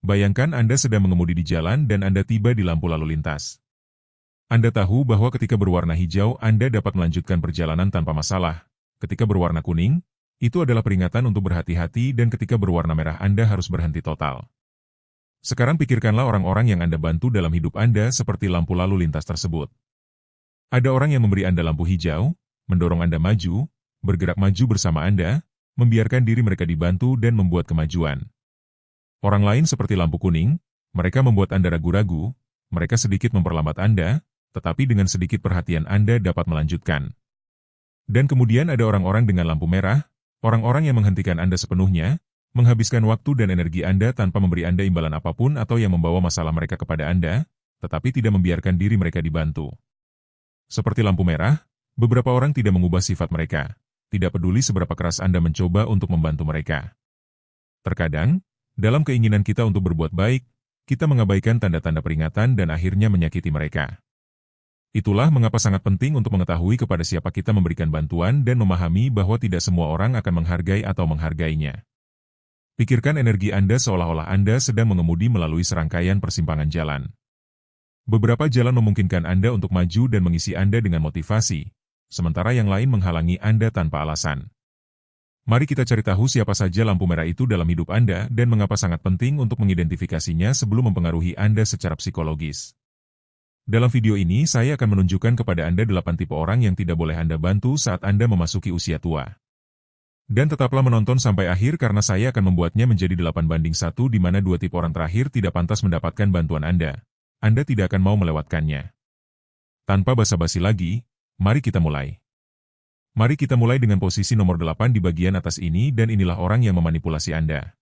Bayangkan Anda sedang mengemudi di jalan dan Anda tiba di lampu lalu lintas. Anda tahu bahwa ketika berwarna hijau Anda dapat melanjutkan perjalanan tanpa masalah. Ketika berwarna kuning, itu adalah peringatan untuk berhati-hati dan ketika berwarna merah Anda harus berhenti total. Sekarang pikirkanlah orang-orang yang Anda bantu dalam hidup Anda seperti lampu lalu lintas tersebut. Ada orang yang memberi Anda lampu hijau, mendorong Anda maju, bergerak maju bersama Anda, membiarkan diri mereka dibantu dan membuat kemajuan. Orang lain seperti lampu kuning, mereka membuat Anda ragu-ragu, mereka sedikit memperlambat Anda, tetapi dengan sedikit perhatian Anda dapat melanjutkan. Dan kemudian ada orang-orang dengan lampu merah, orang-orang yang menghentikan Anda sepenuhnya, menghabiskan waktu dan energi Anda tanpa memberi Anda imbalan apapun atau yang membawa masalah mereka kepada Anda, tetapi tidak membiarkan diri mereka dibantu. Seperti lampu merah, beberapa orang tidak mengubah sifat mereka, tidak peduli seberapa keras Anda mencoba untuk membantu mereka. Terkadang, dalam keinginan kita untuk berbuat baik, kita mengabaikan tanda-tanda peringatan dan akhirnya menyakiti mereka. Itulah mengapa sangat penting untuk mengetahui kepada siapa kita memberikan bantuan dan memahami bahwa tidak semua orang akan menghargai atau menghargainya. Pikirkan energi Anda seolah-olah Anda sedang mengemudi melalui serangkaian persimpangan jalan. Beberapa jalan memungkinkan Anda untuk maju dan mengisi Anda dengan motivasi, sementara yang lain menghalangi Anda tanpa alasan. Mari kita cari tahu siapa saja lampu merah itu dalam hidup Anda dan mengapa sangat penting untuk mengidentifikasinya sebelum mempengaruhi Anda secara psikologis. Dalam video ini saya akan menunjukkan kepada Anda 8 tipe orang yang tidak boleh Anda bantu saat Anda memasuki usia tua. Dan tetaplah menonton sampai akhir karena saya akan membuatnya menjadi 8:1 di mana 2 tipe orang terakhir tidak pantas mendapatkan bantuan Anda. Anda tidak akan mau melewatkannya. Tanpa basa-basi lagi, mari kita mulai. Mari kita mulai dengan posisi nomor 8 di bagian atas ini dan inilah orang yang memanipulasi Anda.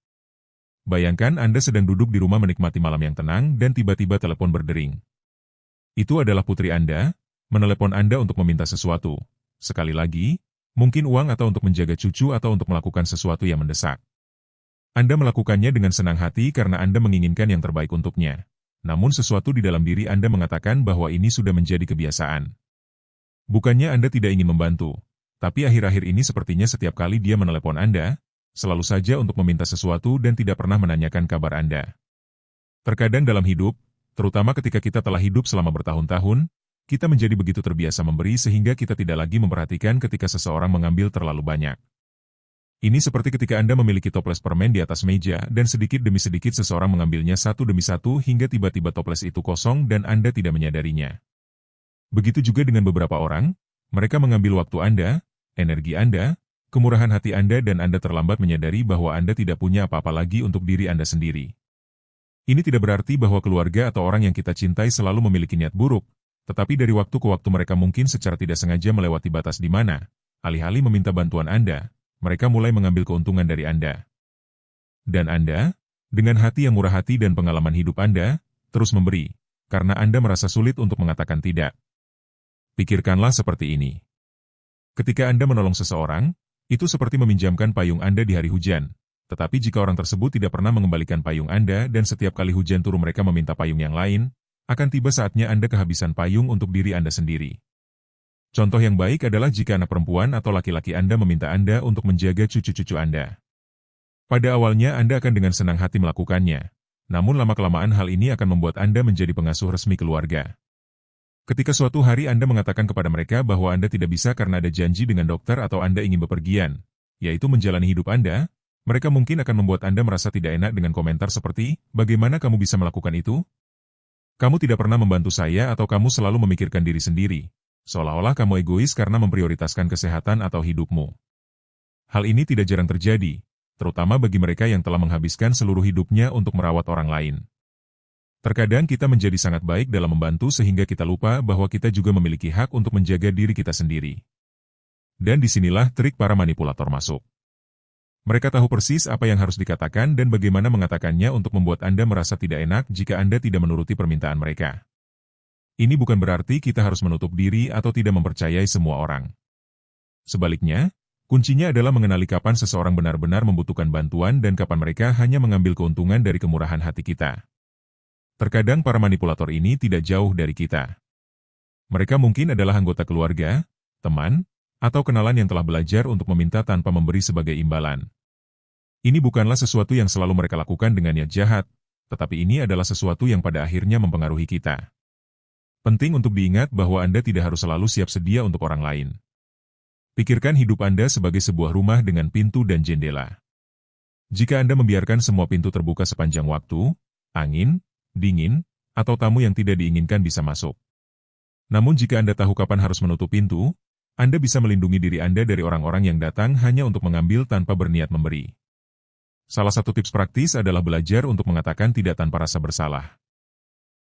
Bayangkan Anda sedang duduk di rumah menikmati malam yang tenang dan tiba-tiba telepon berdering. Itu adalah putri Anda, menelepon Anda untuk meminta sesuatu. Sekali lagi, mungkin uang atau untuk menjaga cucu atau untuk melakukan sesuatu yang mendesak. Anda melakukannya dengan senang hati karena Anda menginginkan yang terbaik untuknya. Namun sesuatu di dalam diri Anda mengatakan bahwa ini sudah menjadi kebiasaan. Bukannya Anda tidak ingin membantu, tapi akhir-akhir ini sepertinya setiap kali dia menelepon Anda, selalu saja untuk meminta sesuatu dan tidak pernah menanyakan kabar Anda. Terkadang dalam hidup, terutama ketika kita telah hidup selama bertahun-tahun, kita menjadi begitu terbiasa memberi sehingga kita tidak lagi memperhatikan ketika seseorang mengambil terlalu banyak. Ini seperti ketika Anda memiliki toples permen di atas meja dan sedikit demi sedikit seseorang mengambilnya satu demi satu hingga tiba-tiba toples itu kosong dan Anda tidak menyadarinya. Begitu juga dengan beberapa orang, mereka mengambil waktu Anda, energi Anda, kemurahan hati Anda dan Anda terlambat menyadari bahwa Anda tidak punya apa-apa lagi untuk diri Anda sendiri. Ini tidak berarti bahwa keluarga atau orang yang kita cintai selalu memiliki niat buruk, tetapi dari waktu ke waktu mereka mungkin secara tidak sengaja melewati batas di mana, alih-alih meminta bantuan Anda, mereka mulai mengambil keuntungan dari Anda. Dan Anda, dengan hati yang murah hati dan pengalaman hidup Anda, terus memberi, karena Anda merasa sulit untuk mengatakan tidak. Pikirkanlah seperti ini. Ketika Anda menolong seseorang, itu seperti meminjamkan payung Anda di hari hujan. Tetapi jika orang tersebut tidak pernah mengembalikan payung Anda dan setiap kali hujan turun mereka meminta payung yang lain, akan tiba saatnya Anda kehabisan payung untuk diri Anda sendiri. Contoh yang baik adalah jika anak perempuan atau laki-laki Anda meminta Anda untuk menjaga cucu-cucu Anda. Pada awalnya Anda akan dengan senang hati melakukannya, namun lama-kelamaan hal ini akan membuat Anda menjadi pengasuh resmi keluarga. Ketika suatu hari Anda mengatakan kepada mereka bahwa Anda tidak bisa karena ada janji dengan dokter atau Anda ingin bepergian, yaitu menjalani hidup Anda, mereka mungkin akan membuat Anda merasa tidak enak dengan komentar seperti, "Bagaimana kamu bisa melakukan itu? Kamu tidak pernah membantu saya atau kamu selalu memikirkan diri sendiri, seolah-olah kamu egois karena memprioritaskan kesehatan atau hidupmu." Hal ini tidak jarang terjadi, terutama bagi mereka yang telah menghabiskan seluruh hidupnya untuk merawat orang lain. Terkadang kita menjadi sangat baik dalam membantu sehingga kita lupa bahwa kita juga memiliki hak untuk menjaga diri kita sendiri. Dan disinilah trik para manipulator masuk. Mereka tahu persis apa yang harus dikatakan dan bagaimana mengatakannya untuk membuat Anda merasa tidak enak jika Anda tidak menuruti permintaan mereka. Ini bukan berarti kita harus menutup diri atau tidak mempercayai semua orang. Sebaliknya, kuncinya adalah mengenali kapan seseorang benar-benar membutuhkan bantuan dan kapan mereka hanya mengambil keuntungan dari kemurahan hati kita. Terkadang para manipulator ini tidak jauh dari kita. Mereka mungkin adalah anggota keluarga, teman, atau kenalan yang telah belajar untuk meminta tanpa memberi sebagai imbalan. Ini bukanlah sesuatu yang selalu mereka lakukan dengan niat jahat, tetapi ini adalah sesuatu yang pada akhirnya mempengaruhi kita. Penting untuk diingat bahwa Anda tidak harus selalu siap sedia untuk orang lain. Pikirkan hidup Anda sebagai sebuah rumah dengan pintu dan jendela. Jika Anda membiarkan semua pintu terbuka sepanjang waktu, angin, dingin, atau tamu yang tidak diinginkan bisa masuk. Namun jika Anda tahu kapan harus menutup pintu, Anda bisa melindungi diri Anda dari orang-orang yang datang hanya untuk mengambil tanpa berniat memberi. Salah satu tips praktis adalah belajar untuk mengatakan tidak tanpa rasa bersalah.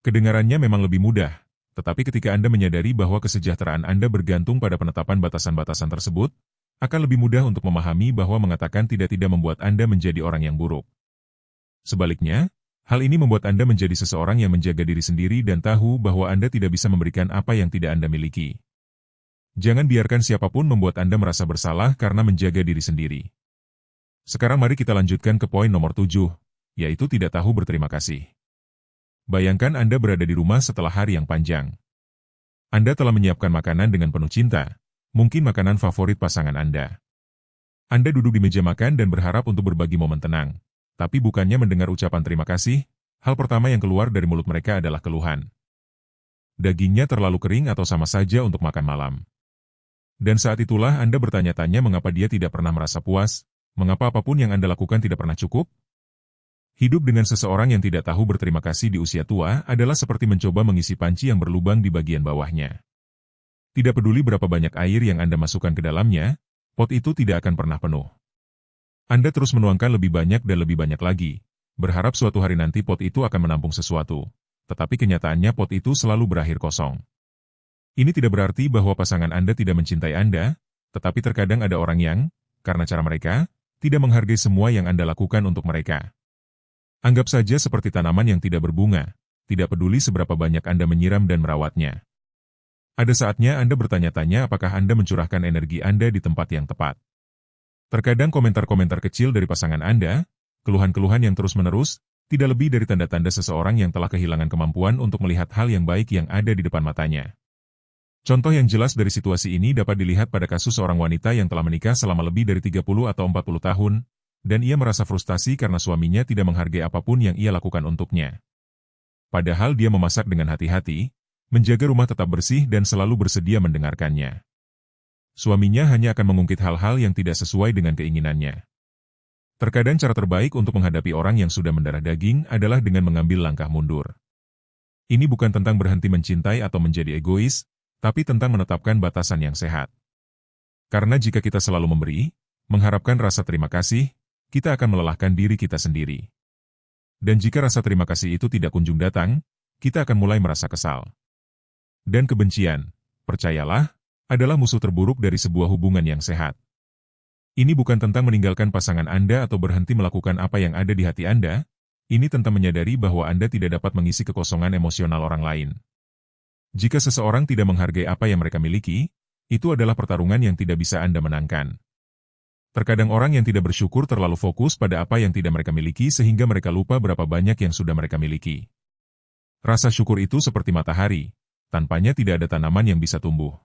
Kedengarannya memang lebih mudah, tetapi ketika Anda menyadari bahwa kesejahteraan Anda bergantung pada penetapan batasan-batasan tersebut, akan lebih mudah untuk memahami bahwa mengatakan tidak membuat Anda menjadi orang yang buruk. Sebaliknya, hal ini membuat Anda menjadi seseorang yang menjaga diri sendiri dan tahu bahwa Anda tidak bisa memberikan apa yang tidak Anda miliki. Jangan biarkan siapapun membuat Anda merasa bersalah karena menjaga diri sendiri. Sekarang mari kita lanjutkan ke poin nomor 7, yaitu tidak tahu berterima kasih. Bayangkan Anda berada di rumah setelah hari yang panjang. Anda telah menyiapkan makanan dengan penuh cinta, mungkin makanan favorit pasangan Anda. Anda duduk di meja makan dan berharap untuk berbagi momen tenang, tapi bukannya mendengar ucapan terima kasih, hal pertama yang keluar dari mulut mereka adalah keluhan. Dagingnya terlalu kering atau sama saja untuk makan malam. Dan saat itulah Anda bertanya-tanya mengapa dia tidak pernah merasa puas, mengapa apapun yang Anda lakukan tidak pernah cukup. Hidup dengan seseorang yang tidak tahu berterima kasih di usia tua adalah seperti mencoba mengisi panci yang berlubang di bagian bawahnya. Tidak peduli berapa banyak air yang Anda masukkan ke dalamnya, pot itu tidak akan pernah penuh. Anda terus menuangkan lebih banyak dan lebih banyak lagi, berharap suatu hari nanti pot itu akan menampung sesuatu, tetapi kenyataannya pot itu selalu berakhir kosong. Ini tidak berarti bahwa pasangan Anda tidak mencintai Anda, tetapi terkadang ada orang yang, karena cara mereka, tidak menghargai semua yang Anda lakukan untuk mereka. Anggap saja seperti tanaman yang tidak berbunga, tidak peduli seberapa banyak Anda menyiram dan merawatnya. Ada saatnya Anda bertanya-tanya apakah Anda mencurahkan energi Anda di tempat yang tepat. Terkadang komentar-komentar kecil dari pasangan Anda, keluhan-keluhan yang terus-menerus, tidak lebih dari tanda-tanda seseorang yang telah kehilangan kemampuan untuk melihat hal yang baik yang ada di depan matanya. Contoh yang jelas dari situasi ini dapat dilihat pada kasus seorang wanita yang telah menikah selama lebih dari 30 atau 40 tahun, dan ia merasa frustasi karena suaminya tidak menghargai apapun yang ia lakukan untuknya. Padahal dia memasak dengan hati-hati, menjaga rumah tetap bersih dan selalu bersedia mendengarkannya. Suaminya hanya akan mengungkit hal-hal yang tidak sesuai dengan keinginannya. Terkadang cara terbaik untuk menghadapi orang yang sudah mendarah daging adalah dengan mengambil langkah mundur. Ini bukan tentang berhenti mencintai atau menjadi egois, tapi tentang menetapkan batasan yang sehat. Karena jika kita selalu memberi, mengharapkan rasa terima kasih, kita akan melelahkan diri kita sendiri. Dan jika rasa terima kasih itu tidak kunjung datang, kita akan mulai merasa kesal. Dan kebencian, percayalah, adalah musuh terburuk dari sebuah hubungan yang sehat. Ini bukan tentang meninggalkan pasangan Anda atau berhenti melakukan apa yang ada di hati Anda, ini tentang menyadari bahwa Anda tidak dapat mengisi kekosongan emosional orang lain. Jika seseorang tidak menghargai apa yang mereka miliki, itu adalah pertarungan yang tidak bisa Anda menangkan. Terkadang orang yang tidak bersyukur terlalu fokus pada apa yang tidak mereka miliki sehingga mereka lupa berapa banyak yang sudah mereka miliki. Rasa syukur itu seperti matahari, tanpanya tidak ada tanaman yang bisa tumbuh.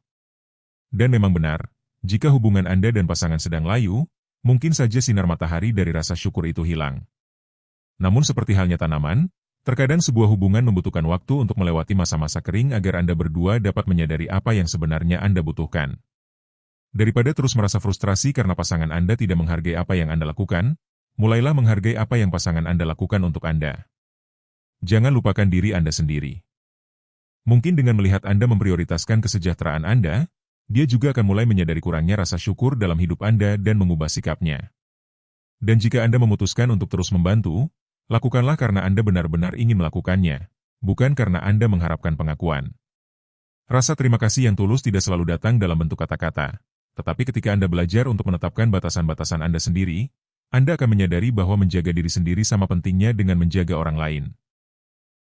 Dan memang benar, jika hubungan Anda dan pasangan sedang layu, mungkin saja sinar matahari dari rasa syukur itu hilang. Namun seperti halnya tanaman, terkadang sebuah hubungan membutuhkan waktu untuk melewati masa-masa kering agar Anda berdua dapat menyadari apa yang sebenarnya Anda butuhkan. Daripada terus merasa frustrasi karena pasangan Anda tidak menghargai apa yang Anda lakukan, mulailah menghargai apa yang pasangan Anda lakukan untuk Anda. Jangan lupakan diri Anda sendiri. Mungkin dengan melihat Anda memprioritaskan kesejahteraan Anda, dia juga akan mulai menyadari kurangnya rasa syukur dalam hidup Anda dan mengubah sikapnya. Dan jika Anda memutuskan untuk terus membantu, lakukanlah karena Anda benar-benar ingin melakukannya, bukan karena Anda mengharapkan pengakuan. Rasa terima kasih yang tulus tidak selalu datang dalam bentuk kata-kata. Tetapi ketika Anda belajar untuk menetapkan batasan-batasan Anda sendiri, Anda akan menyadari bahwa menjaga diri sendiri sama pentingnya dengan menjaga orang lain.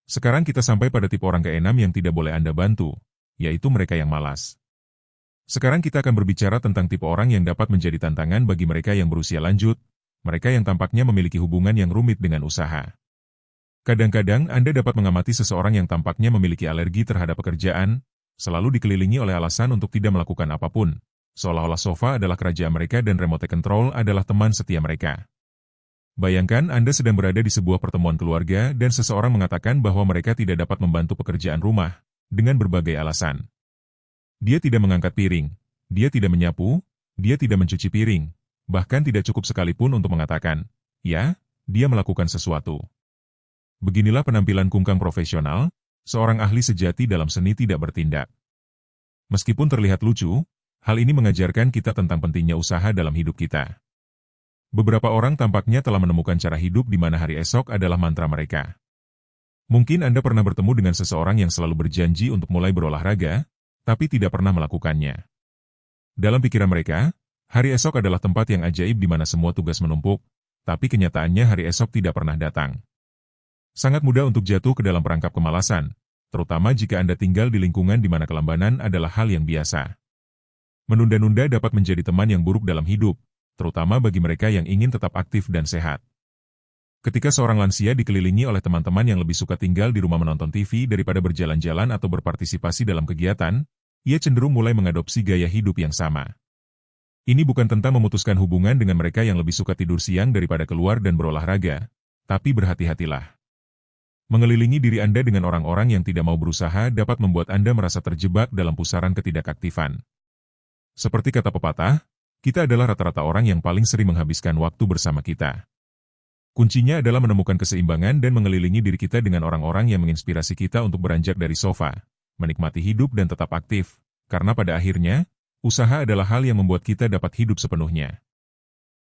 Sekarang kita sampai pada tipe orang keenam yang tidak boleh Anda bantu, yaitu mereka yang malas. Sekarang kita akan berbicara tentang tipe orang yang dapat menjadi tantangan bagi mereka yang berusia lanjut, mereka yang tampaknya memiliki hubungan yang rumit dengan usaha. Kadang-kadang Anda dapat mengamati seseorang yang tampaknya memiliki alergi terhadap pekerjaan, selalu dikelilingi oleh alasan untuk tidak melakukan apapun. Seolah-olah sofa adalah kerajaan mereka dan remote control adalah teman setia mereka. Bayangkan Anda sedang berada di sebuah pertemuan keluarga dan seseorang mengatakan bahwa mereka tidak dapat membantu pekerjaan rumah dengan berbagai alasan. Dia tidak mengangkat piring, dia tidak menyapu, dia tidak mencuci piring, bahkan tidak cukup sekalipun untuk mengatakan, ya, dia melakukan sesuatu. Beginilah penampilan kungkang profesional, seorang ahli sejati dalam seni tidak bertindak. Meskipun terlihat lucu, hal ini mengajarkan kita tentang pentingnya usaha dalam hidup kita. Beberapa orang tampaknya telah menemukan cara hidup di mana hari esok adalah mantra mereka. Mungkin Anda pernah bertemu dengan seseorang yang selalu berjanji untuk mulai berolahraga, tapi tidak pernah melakukannya. Dalam pikiran mereka, hari esok adalah tempat yang ajaib di mana semua tugas menumpuk, tapi kenyataannya hari esok tidak pernah datang. Sangat mudah untuk jatuh ke dalam perangkap kemalasan, terutama jika Anda tinggal di lingkungan di mana kelambanan adalah hal yang biasa. Menunda-nunda dapat menjadi teman yang buruk dalam hidup, terutama bagi mereka yang ingin tetap aktif dan sehat. Ketika seorang lansia dikelilingi oleh teman-teman yang lebih suka tinggal di rumah menonton TV daripada berjalan-jalan atau berpartisipasi dalam kegiatan, ia cenderung mulai mengadopsi gaya hidup yang sama. Ini bukan tentang memutuskan hubungan dengan mereka yang lebih suka tidur siang daripada keluar dan berolahraga, tapi berhati-hatilah. Mengelilingi diri Anda dengan orang-orang yang tidak mau berusaha dapat membuat Anda merasa terjebak dalam pusaran ketidakaktifan. Seperti kata pepatah, kita adalah rata-rata orang yang paling sering menghabiskan waktu bersama kita. Kuncinya adalah menemukan keseimbangan dan mengelilingi diri kita dengan orang-orang yang menginspirasi kita untuk beranjak dari sofa, menikmati hidup dan tetap aktif, karena pada akhirnya, usaha adalah hal yang membuat kita dapat hidup sepenuhnya.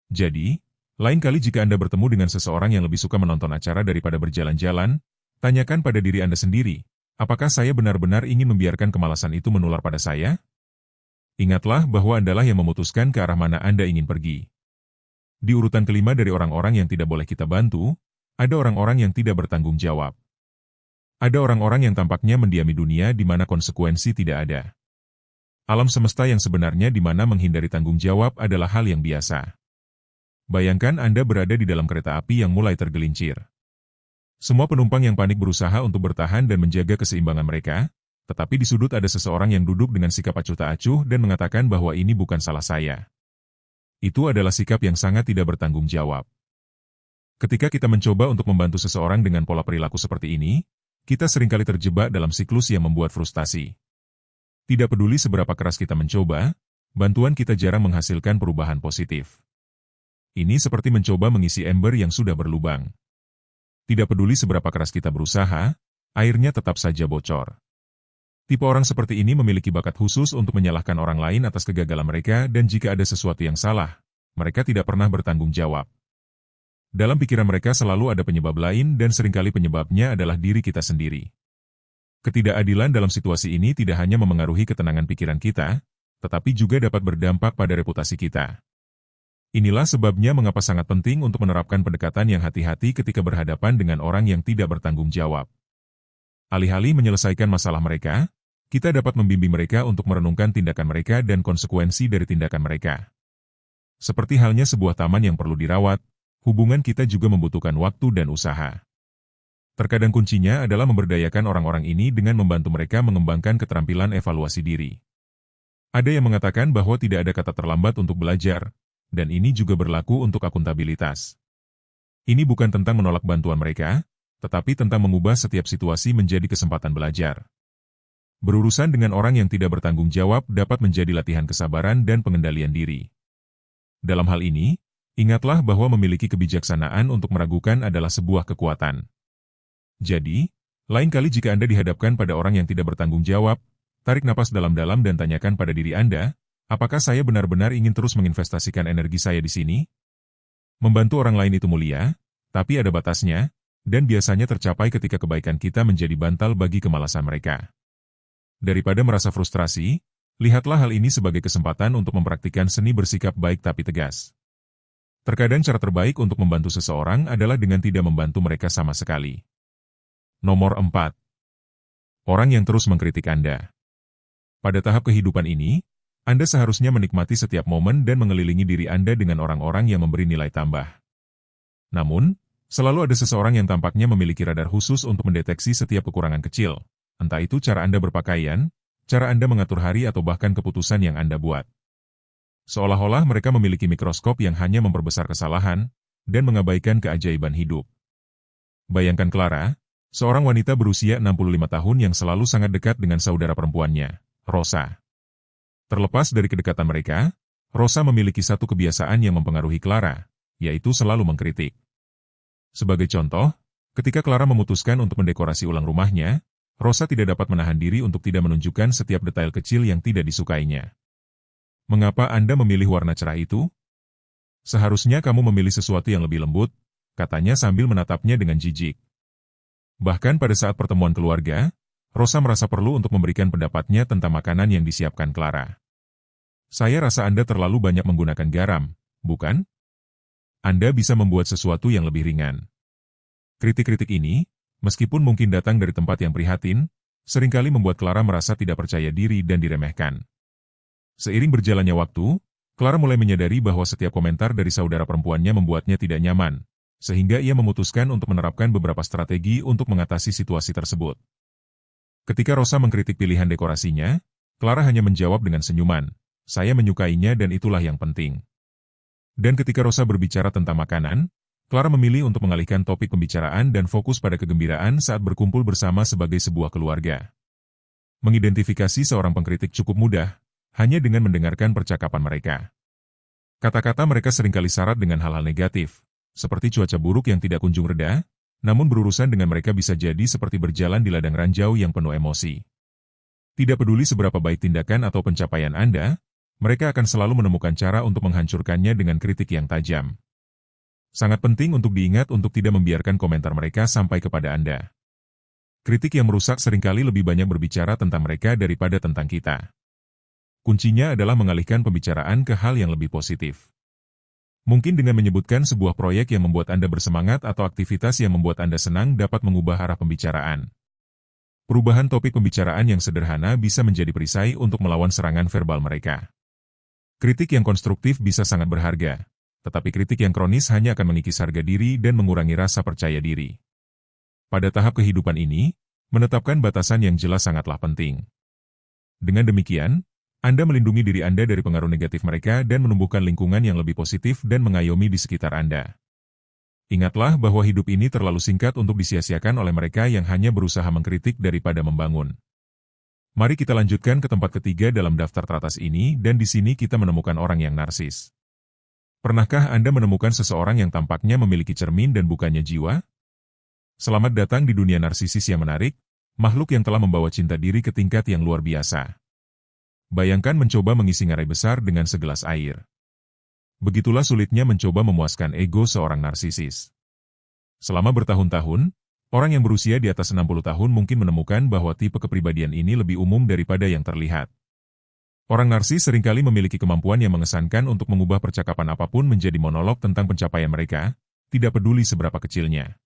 Jadi, lain kali jika Anda bertemu dengan seseorang yang lebih suka menonton acara daripada berjalan-jalan, tanyakan pada diri Anda sendiri, apakah saya benar-benar ingin membiarkan kemalasan itu menular pada saya? Ingatlah bahwa Andalah yang memutuskan ke arah mana Anda ingin pergi. Di urutan kelima dari orang-orang yang tidak boleh kita bantu, ada orang-orang yang tidak bertanggung jawab. Ada orang-orang yang tampaknya mendiami dunia di mana konsekuensi tidak ada. Alam semesta yang sebenarnya di mana menghindari tanggung jawab adalah hal yang biasa. Bayangkan Anda berada di dalam kereta api yang mulai tergelincir. Semua penumpang yang panik berusaha untuk bertahan dan menjaga keseimbangan mereka, tetapi di sudut ada seseorang yang duduk dengan sikap acuh tak acuh dan mengatakan bahwa ini bukan salah saya. Itu adalah sikap yang sangat tidak bertanggung jawab. Ketika kita mencoba untuk membantu seseorang dengan pola perilaku seperti ini, kita seringkali terjebak dalam siklus yang membuat frustasi. Tidak peduli seberapa keras kita mencoba, bantuan kita jarang menghasilkan perubahan positif. Ini seperti mencoba mengisi ember yang sudah berlubang. Tidak peduli seberapa keras kita berusaha, airnya tetap saja bocor. Tipe orang seperti ini memiliki bakat khusus untuk menyalahkan orang lain atas kegagalan mereka dan jika ada sesuatu yang salah, mereka tidak pernah bertanggung jawab. Dalam pikiran mereka selalu ada penyebab lain dan seringkali penyebabnya adalah diri kita sendiri. Ketidakadilan dalam situasi ini tidak hanya memengaruhi ketenangan pikiran kita, tetapi juga dapat berdampak pada reputasi kita. Inilah sebabnya mengapa sangat penting untuk menerapkan pendekatan yang hati-hati ketika berhadapan dengan orang yang tidak bertanggung jawab. Alih-alih menyelesaikan masalah mereka, kita dapat membimbing mereka untuk merenungkan tindakan mereka dan konsekuensi dari tindakan mereka. Seperti halnya sebuah taman yang perlu dirawat, hubungan kita juga membutuhkan waktu dan usaha. Terkadang kuncinya adalah memberdayakan orang-orang ini dengan membantu mereka mengembangkan keterampilan evaluasi diri. Ada yang mengatakan bahwa tidak ada kata terlambat untuk belajar, dan ini juga berlaku untuk akuntabilitas. Ini bukan tentang menolak bantuan mereka, tetapi tentang mengubah setiap situasi menjadi kesempatan belajar. Berurusan dengan orang yang tidak bertanggung jawab dapat menjadi latihan kesabaran dan pengendalian diri. Dalam hal ini, ingatlah bahwa memiliki kebijaksanaan untuk meragukan adalah sebuah kekuatan. Jadi, lain kali jika Anda dihadapkan pada orang yang tidak bertanggung jawab, tarik napas dalam-dalam dan tanyakan pada diri Anda, apakah saya benar-benar ingin terus menginvestasikan energi saya di sini? Membantu orang lain itu mulia, tapi ada batasnya, dan biasanya tercapai ketika kebaikan kita menjadi bantal bagi kemalasan mereka. Daripada merasa frustrasi, lihatlah hal ini sebagai kesempatan untuk mempraktikkan seni bersikap baik tapi tegas. Terkadang cara terbaik untuk membantu seseorang adalah dengan tidak membantu mereka sama sekali. Nomor 4. Orang yang terus mengkritik Anda. Pada tahap kehidupan ini, Anda seharusnya menikmati setiap momen dan mengelilingi diri Anda dengan orang-orang yang memberi nilai tambah. Namun, selalu ada seseorang yang tampaknya memiliki radar khusus untuk mendeteksi setiap kekurangan kecil, entah itu cara Anda berpakaian, cara Anda mengatur hari atau bahkan keputusan yang Anda buat. Seolah-olah mereka memiliki mikroskop yang hanya memperbesar kesalahan, dan mengabaikan keajaiban hidup. Bayangkan Clara, seorang wanita berusia 65 tahun yang selalu sangat dekat dengan saudara perempuannya, Rosa. Terlepas dari kedekatan mereka, Rosa memiliki satu kebiasaan yang mempengaruhi Clara, yaitu selalu mengkritik. Sebagai contoh, ketika Clara memutuskan untuk mendekorasi ulang rumahnya, Rosa tidak dapat menahan diri untuk tidak menunjukkan setiap detail kecil yang tidak disukainya. "Mengapa Anda memilih warna cerah itu? Seharusnya kamu memilih sesuatu yang lebih lembut," katanya sambil menatapnya dengan jijik. Bahkan pada saat pertemuan keluarga, Rosa merasa perlu untuk memberikan pendapatnya tentang makanan yang disiapkan Clara. "Saya rasa Anda terlalu banyak menggunakan garam, bukan? Anda bisa membuat sesuatu yang lebih ringan." Kritik-kritik ini, meskipun mungkin datang dari tempat yang prihatin, seringkali membuat Clara merasa tidak percaya diri dan diremehkan. Seiring berjalannya waktu, Clara mulai menyadari bahwa setiap komentar dari saudara perempuannya membuatnya tidak nyaman, sehingga ia memutuskan untuk menerapkan beberapa strategi untuk mengatasi situasi tersebut. Ketika Rosa mengkritik pilihan dekorasinya, Clara hanya menjawab dengan senyuman, "Saya menyukainya dan itulah yang penting." Dan ketika Rosa berbicara tentang makanan, Clara memilih untuk mengalihkan topik pembicaraan dan fokus pada kegembiraan saat berkumpul bersama sebagai sebuah keluarga. Mengidentifikasi seorang pengkritik cukup mudah, hanya dengan mendengarkan percakapan mereka. Kata-kata mereka seringkali syarat dengan hal-hal negatif, seperti cuaca buruk yang tidak kunjung reda, namun berurusan dengan mereka bisa jadi seperti berjalan di ladang ranjau yang penuh emosi. Tidak peduli seberapa baik tindakan atau pencapaian Anda, mereka akan selalu menemukan cara untuk menghancurkannya dengan kritik yang tajam. Sangat penting untuk diingat untuk tidak membiarkan komentar mereka sampai kepada Anda. Kritik yang merusak seringkali lebih banyak berbicara tentang mereka daripada tentang kita. Kuncinya adalah mengalihkan pembicaraan ke hal yang lebih positif. Mungkin dengan menyebutkan sebuah proyek yang membuat Anda bersemangat atau aktivitas yang membuat Anda senang dapat mengubah arah pembicaraan. Perubahan topik pembicaraan yang sederhana bisa menjadi perisai untuk melawan serangan verbal mereka. Kritik yang konstruktif bisa sangat berharga, tetapi kritik yang kronis hanya akan mengikis harga diri dan mengurangi rasa percaya diri. Pada tahap kehidupan ini, menetapkan batasan yang jelas sangatlah penting. Dengan demikian, Anda melindungi diri Anda dari pengaruh negatif mereka dan menumbuhkan lingkungan yang lebih positif dan mengayomi di sekitar Anda. Ingatlah bahwa hidup ini terlalu singkat untuk disia-siakan oleh mereka yang hanya berusaha mengkritik daripada membangun. Mari kita lanjutkan ke tempat ketiga dalam daftar teratas ini dan di sini kita menemukan orang yang narsis. Pernahkah Anda menemukan seseorang yang tampaknya memiliki cermin dan bukannya jiwa? Selamat datang di dunia narsisis yang menarik, makhluk yang telah membawa cinta diri ke tingkat yang luar biasa. Bayangkan mencoba mengisi ngarai besar dengan segelas air. Begitulah sulitnya mencoba memuaskan ego seorang narsisis. Selama bertahun-tahun, orang yang berusia di atas 60 tahun mungkin menemukan bahwa tipe kepribadian ini lebih umum daripada yang terlihat. Orang narsis seringkali memiliki kemampuan yang mengesankan untuk mengubah percakapan apapun menjadi monolog tentang pencapaian mereka, tidak peduli seberapa kecilnya.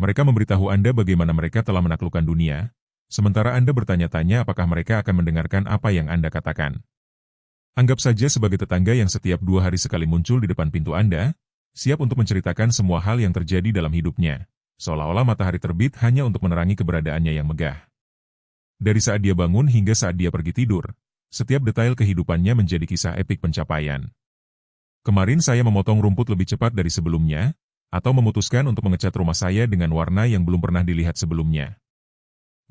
Mereka memberitahu Anda bagaimana mereka telah menaklukkan dunia, sementara Anda bertanya-tanya apakah mereka akan mendengarkan apa yang Anda katakan. Anggap saja sebagai tetangga yang setiap 2 hari sekali muncul di depan pintu Anda, siap untuk menceritakan semua hal yang terjadi dalam hidupnya, seolah-olah matahari terbit hanya untuk menerangi keberadaannya yang megah. Dari saat dia bangun hingga saat dia pergi tidur, setiap detail kehidupannya menjadi kisah epik pencapaian. Kemarin saya memotong rumput lebih cepat dari sebelumnya, atau memutuskan untuk mengecat rumah saya dengan warna yang belum pernah dilihat sebelumnya.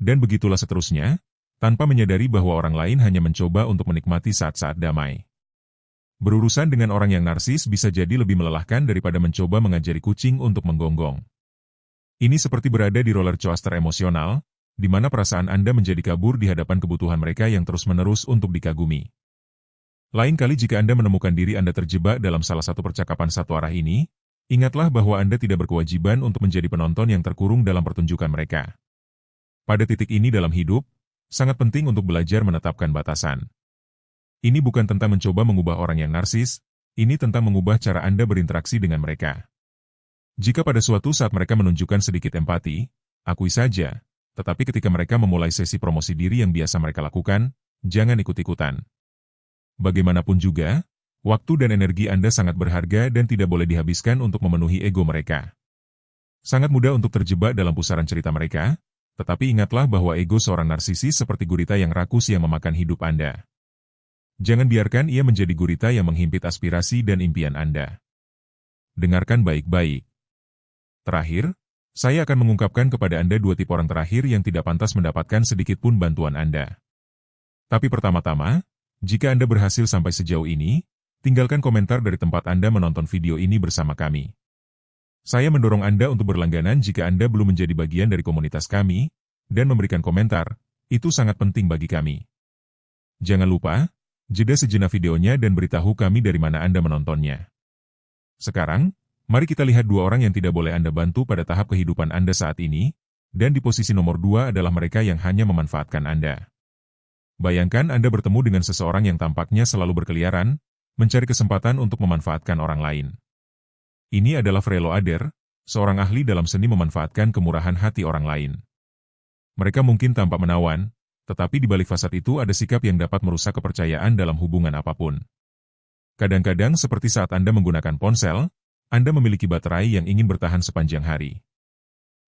Dan begitulah seterusnya, tanpa menyadari bahwa orang lain hanya mencoba untuk menikmati saat-saat damai. Berurusan dengan orang yang narsis bisa jadi lebih melelahkan daripada mencoba mengajari kucing untuk menggonggong. Ini seperti berada di roller coaster emosional, di mana perasaan Anda menjadi kabur di hadapan kebutuhan mereka yang terus-menerus untuk dikagumi. Lain kali jika Anda menemukan diri Anda terjebak dalam salah satu percakapan satu arah ini, ingatlah bahwa Anda tidak berkewajiban untuk menjadi penonton yang terkurung dalam pertunjukan mereka. Pada titik ini dalam hidup, sangat penting untuk belajar menetapkan batasan. Ini bukan tentang mencoba mengubah orang yang narsis, ini tentang mengubah cara Anda berinteraksi dengan mereka. Jika pada suatu saat mereka menunjukkan sedikit empati, akui saja, tetapi ketika mereka memulai sesi promosi diri yang biasa mereka lakukan, jangan ikut-ikutan. Bagaimanapun juga, waktu dan energi Anda sangat berharga dan tidak boleh dihabiskan untuk memenuhi ego mereka. Sangat mudah untuk terjebak dalam pusaran cerita mereka, tetapi ingatlah bahwa ego seorang narsisis seperti gurita yang rakus yang memakan hidup Anda. Jangan biarkan ia menjadi gurita yang menghimpit aspirasi dan impian Anda. dengarkan baik-baik. Terakhir, saya akan mengungkapkan kepada Anda dua tipe orang terakhir yang tidak pantas mendapatkan sedikit pun bantuan Anda. Tapi pertama-tama, jika Anda berhasil sampai sejauh ini, tinggalkan komentar dari tempat Anda menonton video ini bersama kami. Saya mendorong Anda untuk berlangganan jika Anda belum menjadi bagian dari komunitas kami, dan memberikan komentar, itu sangat penting bagi kami. Jangan lupa, jeda sejenak videonya dan beritahu kami dari mana Anda menontonnya. Sekarang, mari kita lihat dua orang yang tidak boleh Anda bantu pada tahap kehidupan Anda saat ini, dan di posisi nomor 2 adalah mereka yang hanya memanfaatkan Anda. Bayangkan Anda bertemu dengan seseorang yang tampaknya selalu berkeliaran, mencari kesempatan untuk memanfaatkan orang lain. Ini adalah Frelo Ader, seorang ahli dalam seni memanfaatkan kemurahan hati orang lain. Mereka mungkin tampak menawan, tetapi di balik fasad itu ada sikap yang dapat merusak kepercayaan dalam hubungan apapun. Kadang-kadang seperti saat Anda menggunakan ponsel, Anda memiliki baterai yang ingin bertahan sepanjang hari.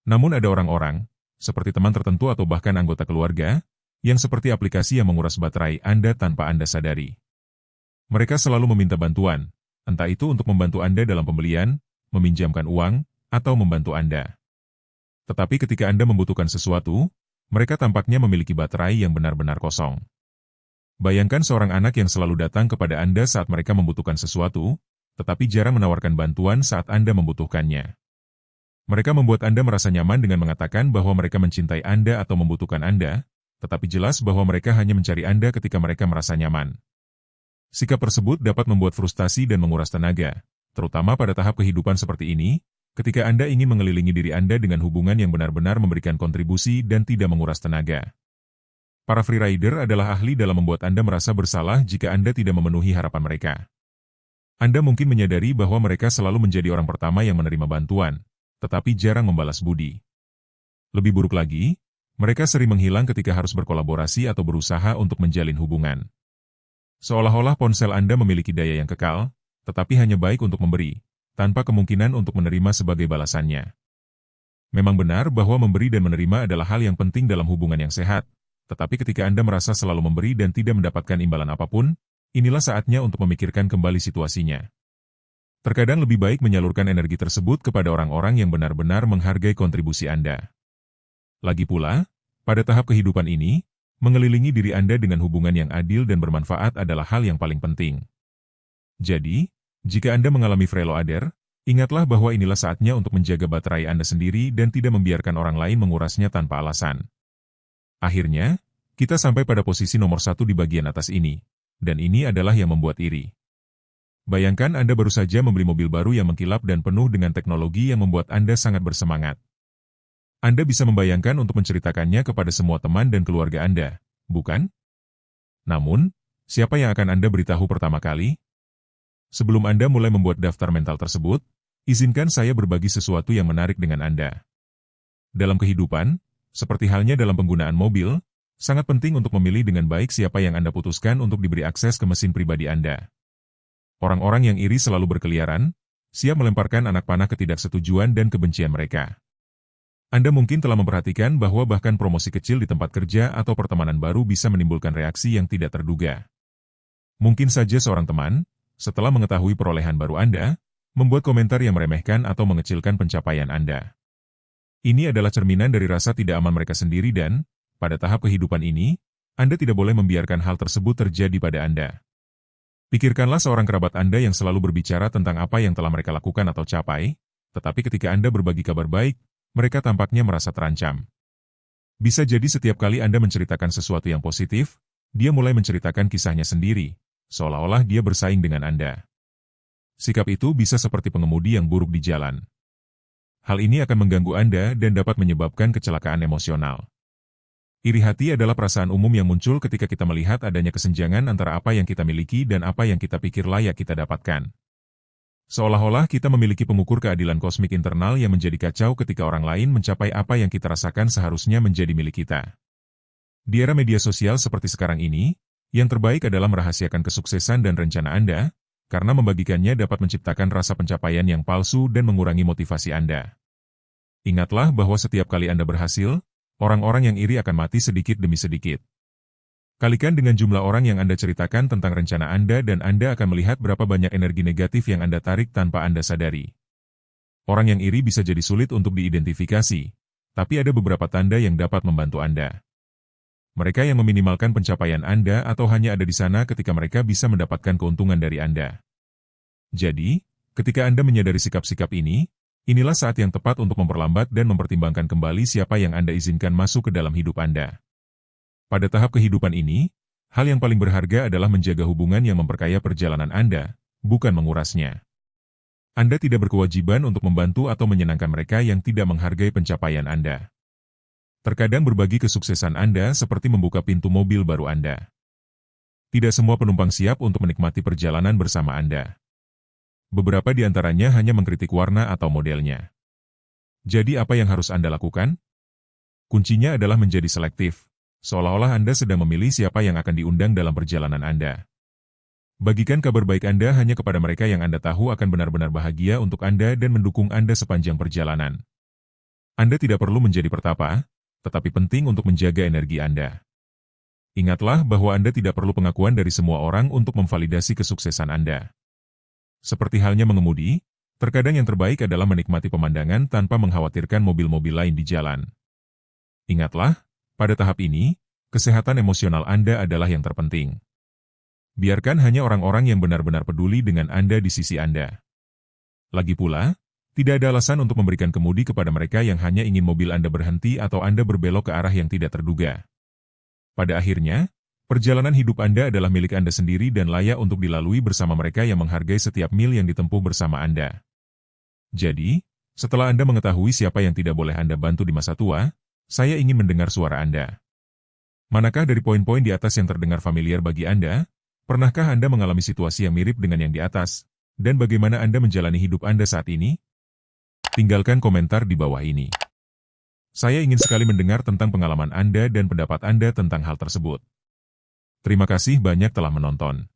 Namun ada orang-orang, seperti teman tertentu atau bahkan anggota keluarga, yang seperti aplikasi yang menguras baterai Anda tanpa Anda sadari. Mereka selalu meminta bantuan, entah itu untuk membantu Anda dalam pembelian, meminjamkan uang, atau membantu Anda. Tetapi ketika Anda membutuhkan sesuatu, mereka tampaknya memiliki baterai yang benar-benar kosong. Bayangkan seorang anak yang selalu datang kepada Anda saat mereka membutuhkan sesuatu, tetapi jarang menawarkan bantuan saat Anda membutuhkannya. Mereka membuat Anda merasa nyaman dengan mengatakan bahwa mereka mencintai Anda atau membutuhkan Anda, tetapi jelas bahwa mereka hanya mencari Anda ketika mereka merasa nyaman. Sikap tersebut dapat membuat frustasi dan menguras tenaga, terutama pada tahap kehidupan seperti ini, ketika Anda ingin mengelilingi diri Anda dengan hubungan yang benar-benar memberikan kontribusi dan tidak menguras tenaga. Para freerider adalah ahli dalam membuat Anda merasa bersalah jika Anda tidak memenuhi harapan mereka. Anda mungkin menyadari bahwa mereka selalu menjadi orang pertama yang menerima bantuan, tetapi jarang membalas budi. Lebih buruk lagi, mereka sering menghilang ketika harus berkolaborasi atau berusaha untuk menjalin hubungan. Seolah-olah ponsel Anda memiliki daya yang kekal, tetapi hanya baik untuk memberi, tanpa kemungkinan untuk menerima sebagai balasannya. Memang benar bahwa memberi dan menerima adalah hal yang penting dalam hubungan yang sehat, tetapi ketika Anda merasa selalu memberi dan tidak mendapatkan imbalan apapun, inilah saatnya untuk memikirkan kembali situasinya. Terkadang lebih baik menyalurkan energi tersebut kepada orang-orang yang benar-benar menghargai kontribusi Anda. Lagi pula, pada tahap kehidupan ini, mengelilingi diri Anda dengan hubungan yang adil dan bermanfaat adalah hal yang paling penting. Jadi, jika Anda mengalami Frelo Ader, ingatlah bahwa inilah saatnya untuk menjaga baterai Anda sendiri dan tidak membiarkan orang lain mengurasnya tanpa alasan. Akhirnya, kita sampai pada posisi nomor 1 di bagian atas ini, dan ini adalah yang membuat iri. Bayangkan Anda baru saja membeli mobil baru yang mengkilap dan penuh dengan teknologi yang membuat Anda sangat bersemangat. Anda bisa membayangkan untuk menceritakannya kepada semua teman dan keluarga Anda, bukan? Namun, siapa yang akan Anda beritahu pertama kali? Sebelum Anda mulai membuat daftar mental tersebut, izinkan saya berbagi sesuatu yang menarik dengan Anda. Dalam kehidupan, seperti halnya dalam penggunaan mobil, sangat penting untuk memilih dengan baik siapa yang Anda putuskan untuk diberi akses ke mesin pribadi Anda. Orang-orang yang iri selalu berkeliaran, siap melemparkan anak panah ketidaksetujuan dan kebencian mereka. Anda mungkin telah memperhatikan bahwa bahkan promosi kecil di tempat kerja atau pertemanan baru bisa menimbulkan reaksi yang tidak terduga. Mungkin saja seorang teman, setelah mengetahui perolehan baru Anda, membuat komentar yang meremehkan atau mengecilkan pencapaian Anda. Ini adalah cerminan dari rasa tidak aman mereka sendiri dan, pada tahap kehidupan ini, Anda tidak boleh membiarkan hal tersebut terjadi pada Anda. Pikirkanlah seorang kerabat Anda yang selalu berbicara tentang apa yang telah mereka lakukan atau capai, tetapi ketika Anda berbagi kabar baik, mereka tampaknya merasa terancam. Bisa jadi setiap kali Anda menceritakan sesuatu yang positif, dia mulai menceritakan kisahnya sendiri, seolah-olah dia bersaing dengan Anda. Sikap itu bisa seperti pengemudi yang buruk di jalan. Hal ini akan mengganggu Anda dan dapat menyebabkan kecelakaan emosional. Iri hati adalah perasaan umum yang muncul ketika kita melihat adanya kesenjangan antara apa yang kita miliki dan apa yang kita pikir layak kita dapatkan. Seolah-olah kita memiliki pengukur keadilan kosmik internal yang menjadi kacau ketika orang lain mencapai apa yang kita rasakan seharusnya menjadi milik kita. Di era media sosial seperti sekarang ini, yang terbaik adalah merahasiakan kesuksesan dan rencana Anda, karena membagikannya dapat menciptakan rasa pencapaian yang palsu dan mengurangi motivasi Anda. Ingatlah bahwa setiap kali Anda berhasil, orang-orang yang iri akan mati sedikit demi sedikit. Kalikan dengan jumlah orang yang Anda ceritakan tentang rencana Anda dan Anda akan melihat berapa banyak energi negatif yang Anda tarik tanpa Anda sadari. Orang yang iri bisa jadi sulit untuk diidentifikasi, tapi ada beberapa tanda yang dapat membantu Anda. Mereka yang meminimalkan pencapaian Anda atau hanya ada di sana ketika mereka bisa mendapatkan keuntungan dari Anda. Jadi, ketika Anda menyadari sikap-sikap ini, inilah saat yang tepat untuk memperlambat dan mempertimbangkan kembali siapa yang Anda izinkan masuk ke dalam hidup Anda. Pada tahap kehidupan ini, hal yang paling berharga adalah menjaga hubungan yang memperkaya perjalanan Anda, bukan mengurasnya. Anda tidak berkewajiban untuk membantu atau menyenangkan mereka yang tidak menghargai pencapaian Anda. Terkadang berbagi kesuksesan Anda seperti membuka pintu mobil baru Anda. Tidak semua penumpang siap untuk menikmati perjalanan bersama Anda. Beberapa di antaranya hanya mengkritik warna atau modelnya. Jadi apa yang harus Anda lakukan? Kuncinya adalah menjadi selektif. Seolah-olah Anda sedang memilih siapa yang akan diundang dalam perjalanan Anda. Bagikan kabar baik Anda hanya kepada mereka yang Anda tahu akan benar-benar bahagia untuk Anda dan mendukung Anda sepanjang perjalanan. Anda tidak perlu menjadi pertapa, tetapi penting untuk menjaga energi Anda. Ingatlah bahwa Anda tidak perlu pengakuan dari semua orang untuk memvalidasi kesuksesan Anda. Seperti halnya mengemudi, terkadang yang terbaik adalah menikmati pemandangan tanpa mengkhawatirkan mobil-mobil lain di jalan. Ingatlah, pada tahap ini, kesehatan emosional Anda adalah yang terpenting. Biarkan hanya orang-orang yang benar-benar peduli dengan Anda di sisi Anda. Lagi pula, tidak ada alasan untuk memberikan kemudi kepada mereka yang hanya ingin mobil Anda berhenti atau Anda berbelok ke arah yang tidak terduga. Pada akhirnya, perjalanan hidup Anda adalah milik Anda sendiri dan layak untuk dilalui bersama mereka yang menghargai setiap mil yang ditempuh bersama Anda. Jadi, setelah Anda mengetahui siapa yang tidak boleh Anda bantu di masa tua, saya ingin mendengar suara Anda. Manakah dari poin-poin di atas yang terdengar familiar bagi Anda? Pernahkah Anda mengalami situasi yang mirip dengan yang di atas? Dan bagaimana Anda menjalani hidup Anda saat ini? Tinggalkan komentar di bawah ini. Saya ingin sekali mendengar tentang pengalaman Anda dan pendapat Anda tentang hal tersebut. Terima kasih banyak telah menonton.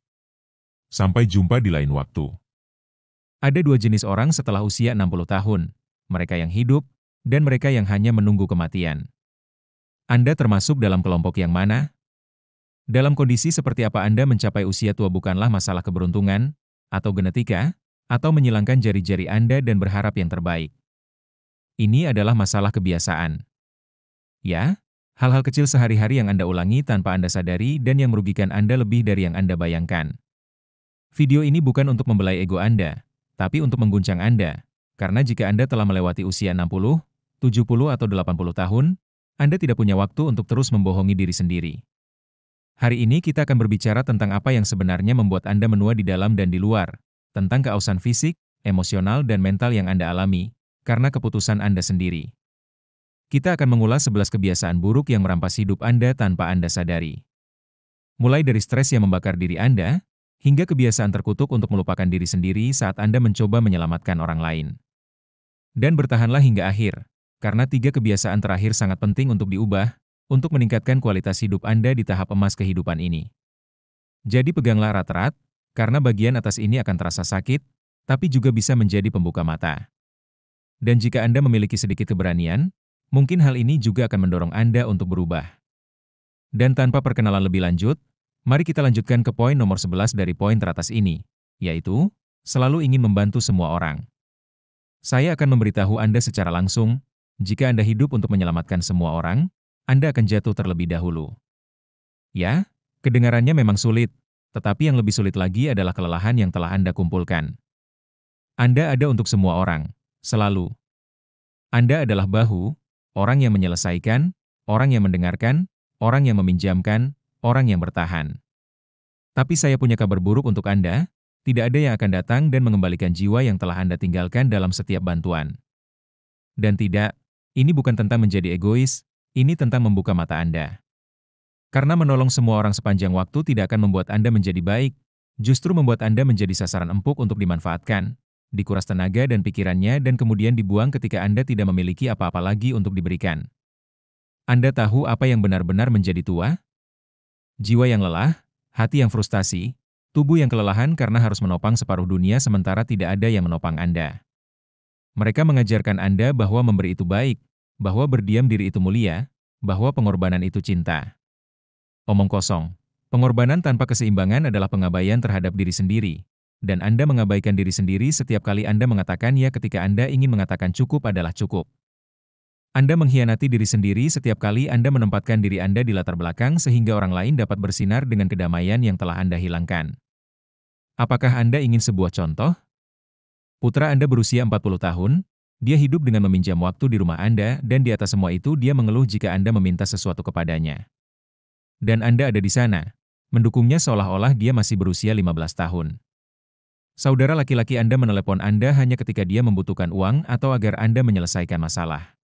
Sampai jumpa di lain waktu. Ada dua jenis orang setelah usia 60 tahun, mereka yang hidup, dan mereka yang hanya menunggu kematian. Anda termasuk dalam kelompok yang mana? Dalam kondisi seperti apa Anda mencapai usia tua bukanlah masalah keberuntungan, atau genetika, atau menyilangkan jari-jari Anda dan berharap yang terbaik. Ini adalah masalah kebiasaan. Ya, hal-hal kecil sehari-hari yang Anda ulangi tanpa Anda sadari dan yang merugikan Anda lebih dari yang Anda bayangkan. Video ini bukan untuk membelai ego Anda, tapi untuk mengguncang Anda, karena jika Anda telah melewati usia 60, 70 atau 80 tahun, Anda tidak punya waktu untuk terus membohongi diri sendiri. Hari ini kita akan berbicara tentang apa yang sebenarnya membuat Anda menua di dalam dan di luar, tentang keausan fisik, emosional dan mental yang Anda alami, karena keputusan Anda sendiri. Kita akan mengulas 11 kebiasaan buruk yang merampas hidup Anda tanpa Anda sadari. Mulai dari stres yang membakar diri Anda, hingga kebiasaan terkutuk untuk melupakan diri sendiri saat Anda mencoba menyelamatkan orang lain. Dan bertahanlah hingga akhir, karena 3 kebiasaan terakhir sangat penting untuk diubah, untuk meningkatkan kualitas hidup Anda di tahap emas kehidupan ini. Jadi peganglah erat-erat, karena bagian atas ini akan terasa sakit, tapi juga bisa menjadi pembuka mata. Dan jika Anda memiliki sedikit keberanian, mungkin hal ini juga akan mendorong Anda untuk berubah. Dan tanpa perkenalan lebih lanjut, mari kita lanjutkan ke poin nomor 11 dari poin teratas ini, yaitu, selalu ingin membantu semua orang. Saya akan memberitahu Anda secara langsung, jika Anda hidup untuk menyelamatkan semua orang, Anda akan jatuh terlebih dahulu. Ya, kedengarannya memang sulit, tetapi yang lebih sulit lagi adalah kelelahan yang telah Anda kumpulkan. Anda ada untuk semua orang, selalu. Anda adalah bahu, orang yang menyelesaikan, orang yang mendengarkan, orang yang meminjamkan, orang yang bertahan. Tapi saya punya kabar buruk untuk Anda, tidak ada yang akan datang dan mengembalikan jiwa yang telah Anda tinggalkan dalam setiap bantuan. Dan tidak, ini bukan tentang menjadi egois, ini tentang membuka mata Anda. Karena menolong semua orang sepanjang waktu tidak akan membuat Anda menjadi baik, justru membuat Anda menjadi sasaran empuk untuk dimanfaatkan, dikuras tenaga dan pikirannya dan kemudian dibuang ketika Anda tidak memiliki apa-apa lagi untuk diberikan. Anda tahu apa yang benar-benar menjadi tua? Jiwa yang lelah, hati yang frustasi, tubuh yang kelelahan karena harus menopang separuh dunia sementara tidak ada yang menopang Anda. Mereka mengajarkan Anda bahwa memberi itu baik, bahwa berdiam diri itu mulia, bahwa pengorbanan itu cinta. Omong kosong. Pengorbanan tanpa keseimbangan adalah pengabaian terhadap diri sendiri. Dan Anda mengabaikan diri sendiri setiap kali Anda mengatakan ya ketika Anda ingin mengatakan cukup adalah cukup. Anda mengkhianati diri sendiri setiap kali Anda menempatkan diri Anda di latar belakang sehingga orang lain dapat bersinar dengan kedamaian yang telah Anda hilangkan. Apakah Anda ingin sebuah contoh? Putra Anda berusia 40 tahun, dia hidup dengan meminjam waktu di rumah Anda dan di atas semua itu dia mengeluh jika Anda meminta sesuatu kepadanya. Dan Anda ada di sana, mendukungnya seolah-olah dia masih berusia 15 tahun. Saudara laki-laki Anda menelepon Anda hanya ketika dia membutuhkan uang atau agar Anda menyelesaikan masalah.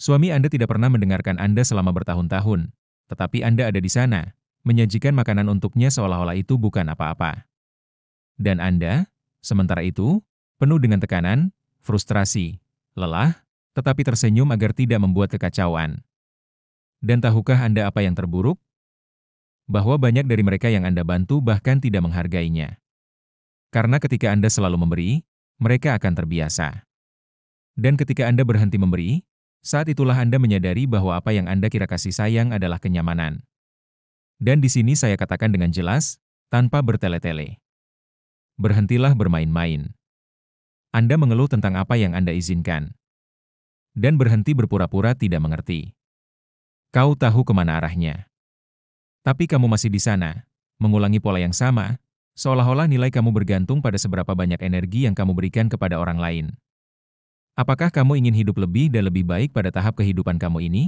Suami Anda tidak pernah mendengarkan Anda selama bertahun-tahun, tetapi Anda ada di sana, menyajikan makanan untuknya seolah-olah itu bukan apa-apa. Dan Anda, sementara itu, penuh dengan tekanan, frustrasi, lelah, tetapi tersenyum agar tidak membuat kekacauan. Dan tahukah Anda apa yang terburuk? Bahwa banyak dari mereka yang Anda bantu bahkan tidak menghargainya. Karena ketika Anda selalu memberi, mereka akan terbiasa. Dan ketika Anda berhenti memberi, saat itulah Anda menyadari bahwa apa yang Anda kira kasih sayang adalah kenyamanan. Dan di sini saya katakan dengan jelas, tanpa bertele-tele. Berhentilah bermain-main. Anda mengeluh tentang apa yang Anda izinkan. Dan berhenti berpura-pura tidak mengerti. Kau tahu kemana arahnya. Tapi kamu masih di sana, mengulangi pola yang sama, seolah-olah nilai kamu bergantung pada seberapa banyak energi yang kamu berikan kepada orang lain. Apakah kamu ingin hidup lebih dan lebih baik pada tahap kehidupan kamu ini?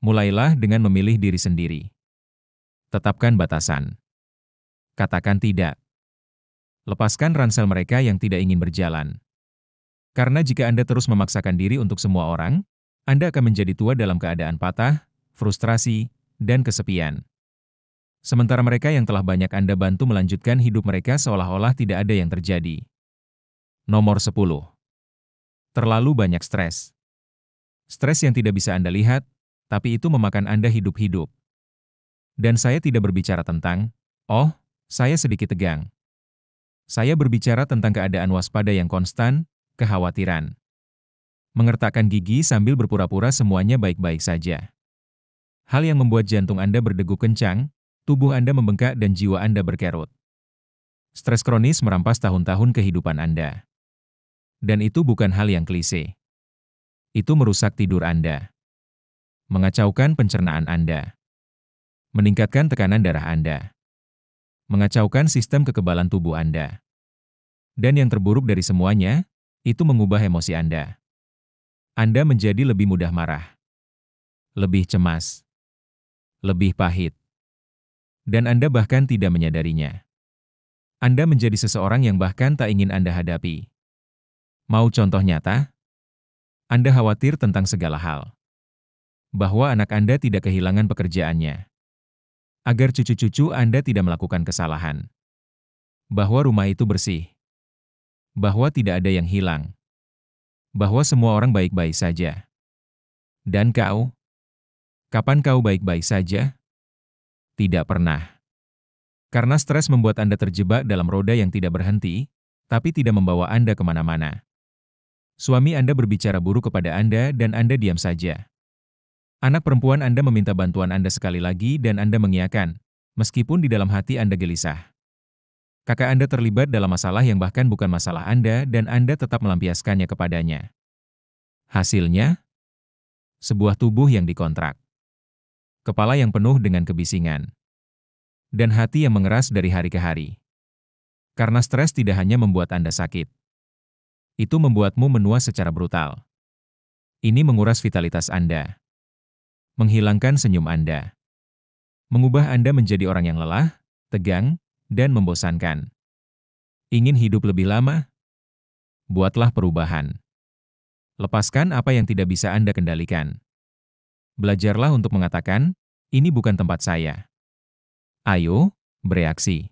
Mulailah dengan memilih diri sendiri. Tetapkan batasan. Katakan tidak. Lepaskan ransel mereka yang tidak ingin berjalan. Karena jika Anda terus memaksakan diri untuk semua orang, Anda akan menjadi tua dalam keadaan patah, frustrasi, dan kesepian. Sementara mereka yang telah banyak Anda bantu melanjutkan hidup mereka seolah-olah tidak ada yang terjadi. Nomor 10. Terlalu banyak stres. Stres yang tidak bisa Anda lihat, tapi itu memakan Anda hidup-hidup. Dan saya tidak berbicara tentang, oh, saya sedikit tegang. Saya berbicara tentang keadaan waspada yang konstan, kekhawatiran. Mengertakkan gigi sambil berpura-pura semuanya baik-baik saja. Hal yang membuat jantung Anda berdegup kencang, tubuh Anda membengkak dan jiwa Anda berkerut. Stres kronis merampas tahun-tahun kehidupan Anda. Dan itu bukan hal yang klise. Itu merusak tidur Anda. Mengacaukan pencernaan Anda. Meningkatkan tekanan darah Anda. Mengacaukan sistem kekebalan tubuh Anda. Dan yang terburuk dari semuanya, itu mengubah emosi Anda. Anda menjadi lebih mudah marah. Lebih cemas. Lebih pahit. Dan Anda bahkan tidak menyadarinya. Anda menjadi seseorang yang bahkan tak ingin Anda hadapi. Mau contoh nyata? Anda khawatir tentang segala hal. Bahwa anak Anda tidak kehilangan pekerjaannya. Agar cucu-cucu Anda tidak melakukan kesalahan. Bahwa rumah itu bersih. Bahwa tidak ada yang hilang. Bahwa semua orang baik-baik saja. Dan kau? Kapan kau baik-baik saja? Tidak pernah. Karena stres membuat Anda terjebak dalam roda yang tidak berhenti, tapi tidak membawa Anda kemana-mana. Suami Anda berbicara buruk kepada Anda dan Anda diam saja. Anak perempuan Anda meminta bantuan Anda sekali lagi dan Anda mengiyakan, meskipun di dalam hati Anda gelisah. Kakak Anda terlibat dalam masalah yang bahkan bukan masalah Anda dan Anda tetap melampiaskannya kepadanya. Hasilnya? Sebuah tubuh yang dikontrak. Kepala yang penuh dengan kebisingan. Dan hati yang mengeras dari hari ke hari. Karena stres tidak hanya membuat Anda sakit. Itu membuatmu menua secara brutal. Ini menguras vitalitas Anda. Menghilangkan senyum Anda. Mengubah Anda menjadi orang yang lelah, tegang, dan membosankan. Ingin hidup lebih lama? Buatlah perubahan. Lepaskan apa yang tidak bisa Anda kendalikan. Belajarlah untuk mengatakan, ini bukan tempat saya. Ayo, bereaksi.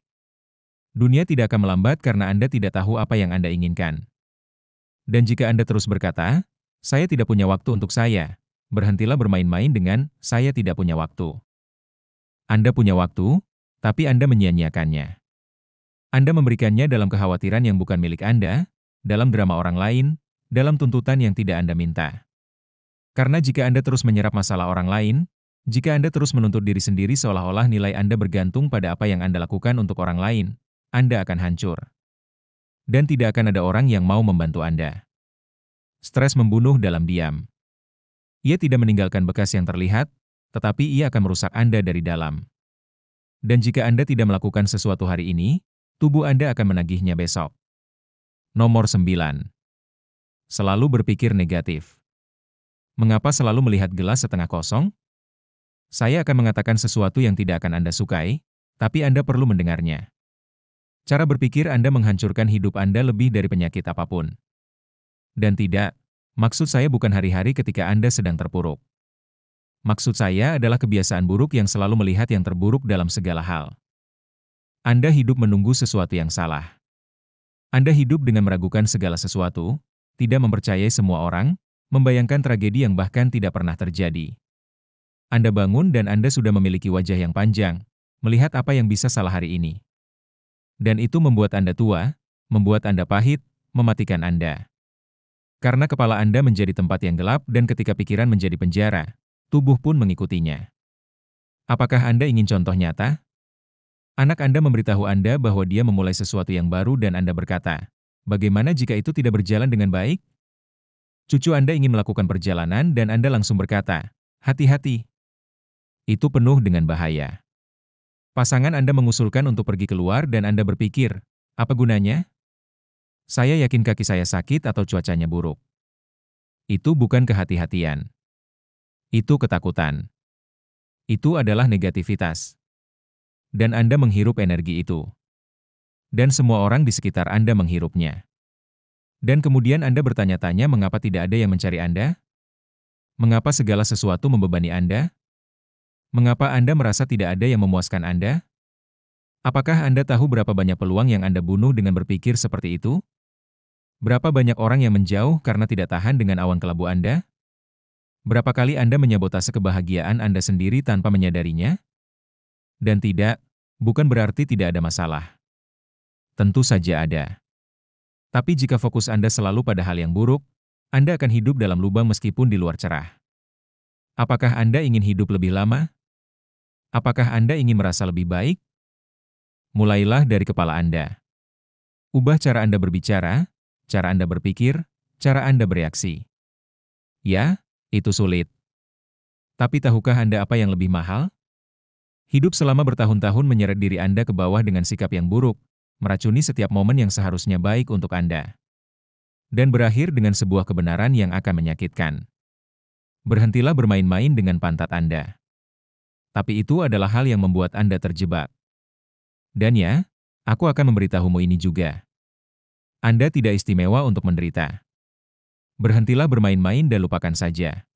Dunia tidak akan melambat karena Anda tidak tahu apa yang Anda inginkan. Dan jika Anda terus berkata, saya tidak punya waktu untuk saya, berhentilah bermain-main dengan, saya tidak punya waktu. Anda punya waktu, tapi Anda menyia-nyiakannya. Anda memberikannya dalam kekhawatiran yang bukan milik Anda, dalam drama orang lain, dalam tuntutan yang tidak Anda minta. Karena jika Anda terus menyerap masalah orang lain, Jika Anda terus menuntut diri sendiri seolah-olah nilai Anda bergantung pada apa yang Anda lakukan untuk orang lain, Anda akan hancur. Dan tidak akan ada orang yang mau membantu Anda. Stres membunuh dalam diam. Ia tidak meninggalkan bekas yang terlihat, tetapi ia akan merusak Anda dari dalam. Dan jika Anda tidak melakukan sesuatu hari ini, tubuh Anda akan menagihnya besok. Nomor 9. Selalu berpikir negatif. Mengapa selalu melihat gelas setengah kosong? Saya akan mengatakan sesuatu yang tidak akan Anda sukai, tapi Anda perlu mendengarnya. Cara berpikir Anda menghancurkan hidup Anda lebih dari penyakit apapun. Dan tidak, maksud saya bukan hari-hari ketika Anda sedang terpuruk. Maksud saya adalah kebiasaan buruk yang selalu melihat yang terburuk dalam segala hal. Anda hidup menunggu sesuatu yang salah. Anda hidup dengan meragukan segala sesuatu, tidak mempercayai semua orang, membayangkan tragedi yang bahkan tidak pernah terjadi. Anda bangun dan Anda sudah memiliki wajah yang panjang, melihat apa yang bisa salah hari ini. Dan itu membuat Anda tua, membuat Anda pahit, mematikan Anda. Karena kepala Anda menjadi tempat yang gelap dan ketika pikiran menjadi penjara, tubuh pun mengikutinya. Apakah Anda ingin contoh nyata? Anak Anda memberitahu Anda bahwa dia memulai sesuatu yang baru dan Anda berkata, bagaimana jika itu tidak berjalan dengan baik? Cucu Anda ingin melakukan perjalanan dan Anda langsung berkata, hati-hati. Itu penuh dengan bahaya. Pasangan Anda mengusulkan untuk pergi keluar dan Anda berpikir, apa gunanya? Saya yakin kaki saya sakit atau cuacanya buruk. Itu bukan kehati-hatian. Itu ketakutan. Itu adalah negativitas. Dan Anda menghirup energi itu. Dan semua orang di sekitar Anda menghirupnya. Dan kemudian Anda bertanya-tanya mengapa tidak ada yang mencari Anda? Mengapa segala sesuatu membebani Anda? Mengapa Anda merasa tidak ada yang memuaskan Anda? Apakah Anda tahu berapa banyak peluang yang Anda bunuh dengan berpikir seperti itu? Berapa banyak orang yang menjauh karena tidak tahan dengan awan kelabu Anda? Berapa kali Anda menyabotase kebahagiaan Anda sendiri tanpa menyadarinya? Dan tidak, bukan berarti tidak ada masalah. Tentu saja ada. Tapi jika fokus Anda selalu pada hal yang buruk, Anda akan hidup dalam lubang meskipun di luar cerah. Apakah Anda ingin hidup lebih lama? Apakah Anda ingin merasa lebih baik? Mulailah dari kepala Anda. Ubah cara Anda berbicara, cara Anda berpikir, cara Anda bereaksi. Ya, itu sulit. Tapi tahukah Anda apa yang lebih mahal? Hidup selama bertahun-tahun menyeret diri Anda ke bawah dengan sikap yang buruk, meracuni setiap momen yang seharusnya baik untuk Anda. Dan berakhir dengan sebuah kebenaran yang akan menyakitkan. Berhentilah bermain-main dengan pantat Anda. Tapi itu adalah hal yang membuat Anda terjebak. Dan ya, aku akan memberitahumu ini juga. Anda tidak istimewa untuk menderita. Berhentilah bermain-main dan lupakan saja.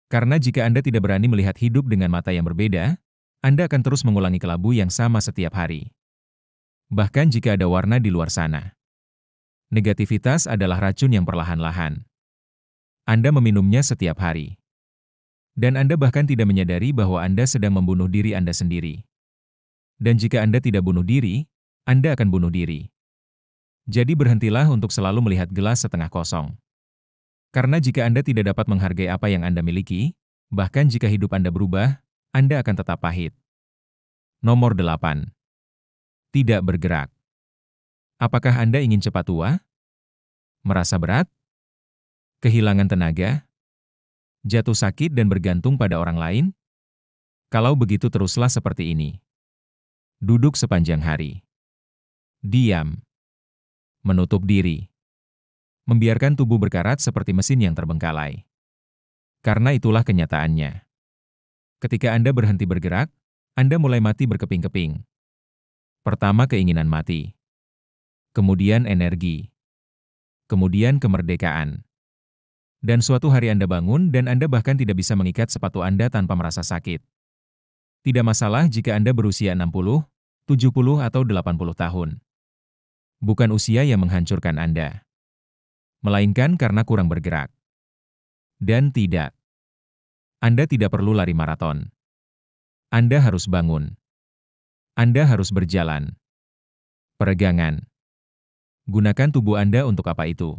Karena jika Anda tidak berani melihat hidup dengan mata yang berbeda, Anda akan terus mengulangi kelabu yang sama setiap hari. Bahkan jika ada warna di luar sana. Negativitas adalah racun yang perlahan-lahan. Anda meminumnya setiap hari. Dan Anda bahkan tidak menyadari bahwa Anda sedang membunuh diri Anda sendiri. Dan jika Anda tidak bunuh diri, Anda akan bunuh diri. Jadi berhentilah untuk selalu melihat gelas setengah kosong. Karena jika Anda tidak dapat menghargai apa yang Anda miliki, bahkan jika hidup Anda berubah, Anda akan tetap pahit. Nomor 8. Tidak bergerak. Apakah Anda ingin cepat tua? Merasa berat? Kehilangan tenaga? Jatuh sakit dan bergantung pada orang lain? Kalau begitu teruslah seperti ini. Duduk sepanjang hari. Diam. Menutup diri. Membiarkan tubuh berkarat seperti mesin yang terbengkalai. Karena itulah kenyataannya. Ketika Anda berhenti bergerak, Anda mulai mati berkeping-keping. Pertama keinginan mati. Kemudian energi. Kemudian kemerdekaan. Dan suatu hari Anda bangun dan Anda bahkan tidak bisa mengikat sepatu Anda tanpa merasa sakit. Tidak masalah jika Anda berusia 60, 70 atau 80 tahun. Bukan usia yang menghancurkan Anda. Melainkan karena kurang bergerak. Dan tidak. Anda tidak perlu lari maraton. Anda harus bangun. Anda harus berjalan. Peregangan. Gunakan tubuh Anda untuk apa itu?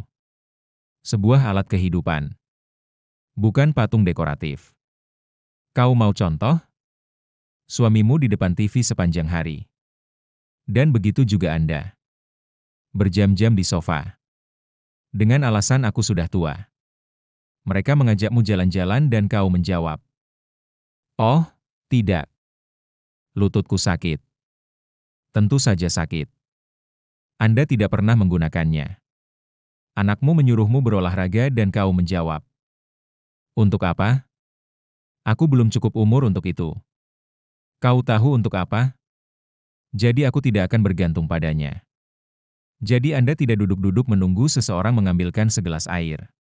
Sebuah alat kehidupan. Bukan patung dekoratif. Kau mau contoh? Suamimu di depan TV sepanjang hari. Dan begitu juga Anda. Berjam-jam di sofa. Dengan alasan aku sudah tua. Mereka mengajakmu jalan-jalan dan kau menjawab, "Oh, tidak. Lututku sakit." Tentu saja sakit. Anda tidak pernah menggunakannya. Anakmu menyuruhmu berolahraga dan kau menjawab, "Untuk apa? Aku belum cukup umur untuk itu." Kau tahu untuk apa? Jadi aku tidak akan bergantung padanya. Jadi Anda tidak duduk-duduk menunggu seseorang mengambilkan segelas air.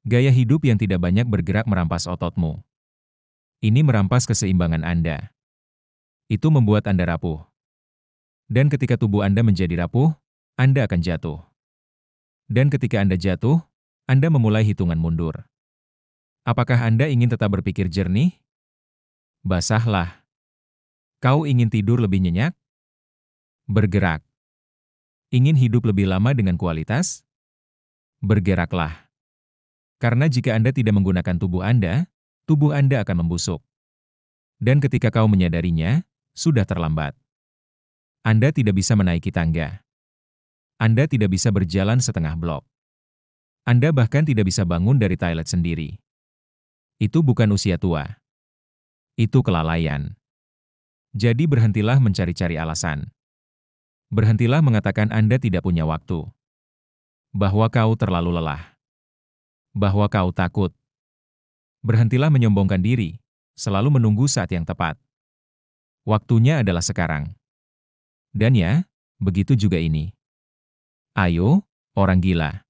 Gaya hidup yang tidak banyak bergerak merampas ototmu. Ini merampas keseimbangan Anda. Itu membuat Anda rapuh. Dan ketika tubuh Anda menjadi rapuh, Anda akan jatuh. Dan ketika Anda jatuh, Anda memulai hitungan mundur. Apakah Anda ingin tetap berpikir jernih? Basahlah. Kau ingin tidur lebih nyenyak? Bergerak. Ingin hidup lebih lama dengan kualitas? Bergeraklah. Karena jika Anda tidak menggunakan tubuh Anda akan membusuk. Dan ketika kau menyadarinya, sudah terlambat. Anda tidak bisa menaiki tangga. Anda tidak bisa berjalan setengah blok. Anda bahkan tidak bisa bangun dari toilet sendiri. Itu bukan usia tua. Itu kelalaian. Jadi berhentilah mencari-cari alasan. Berhentilah mengatakan Anda tidak punya waktu. Bahwa kau terlalu lelah. Bahwa kau takut. Berhentilah menyombongkan diri, selalu menunggu saat yang tepat. Waktunya adalah sekarang. Dan ya, begitu juga ini. Ayo, orang gila.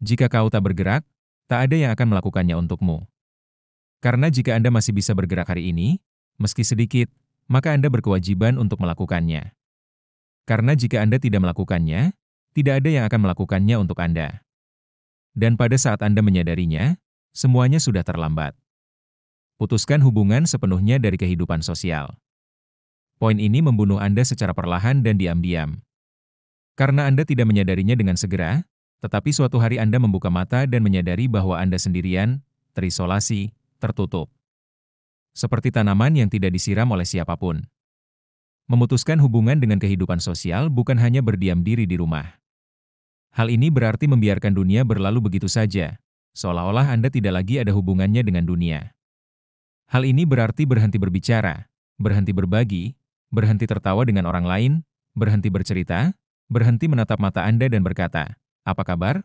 Jika kau tak bergerak, tak ada yang akan melakukannya untukmu. Karena jika Anda masih bisa bergerak hari ini, meski sedikit, maka Anda berkewajiban untuk melakukannya. Karena jika Anda tidak melakukannya, tidak ada yang akan melakukannya untuk Anda. Dan pada saat Anda menyadarinya, semuanya sudah terlambat. Putuskan hubungan sepenuhnya dari kehidupan sosial. Poin ini membunuh Anda secara perlahan dan diam-diam. Karena Anda tidak menyadarinya dengan segera, tetapi suatu hari Anda membuka mata dan menyadari bahwa Anda sendirian, terisolasi, tertutup. Seperti tanaman yang tidak disiram oleh siapapun. Memutuskan hubungan dengan kehidupan sosial bukan hanya berdiam diri di rumah. Hal ini berarti membiarkan dunia berlalu begitu saja, seolah-olah Anda tidak lagi ada hubungannya dengan dunia. Hal ini berarti berhenti berbicara, berhenti berbagi, berhenti tertawa dengan orang lain, berhenti bercerita, berhenti menatap mata Anda dan berkata, "Apa kabar?"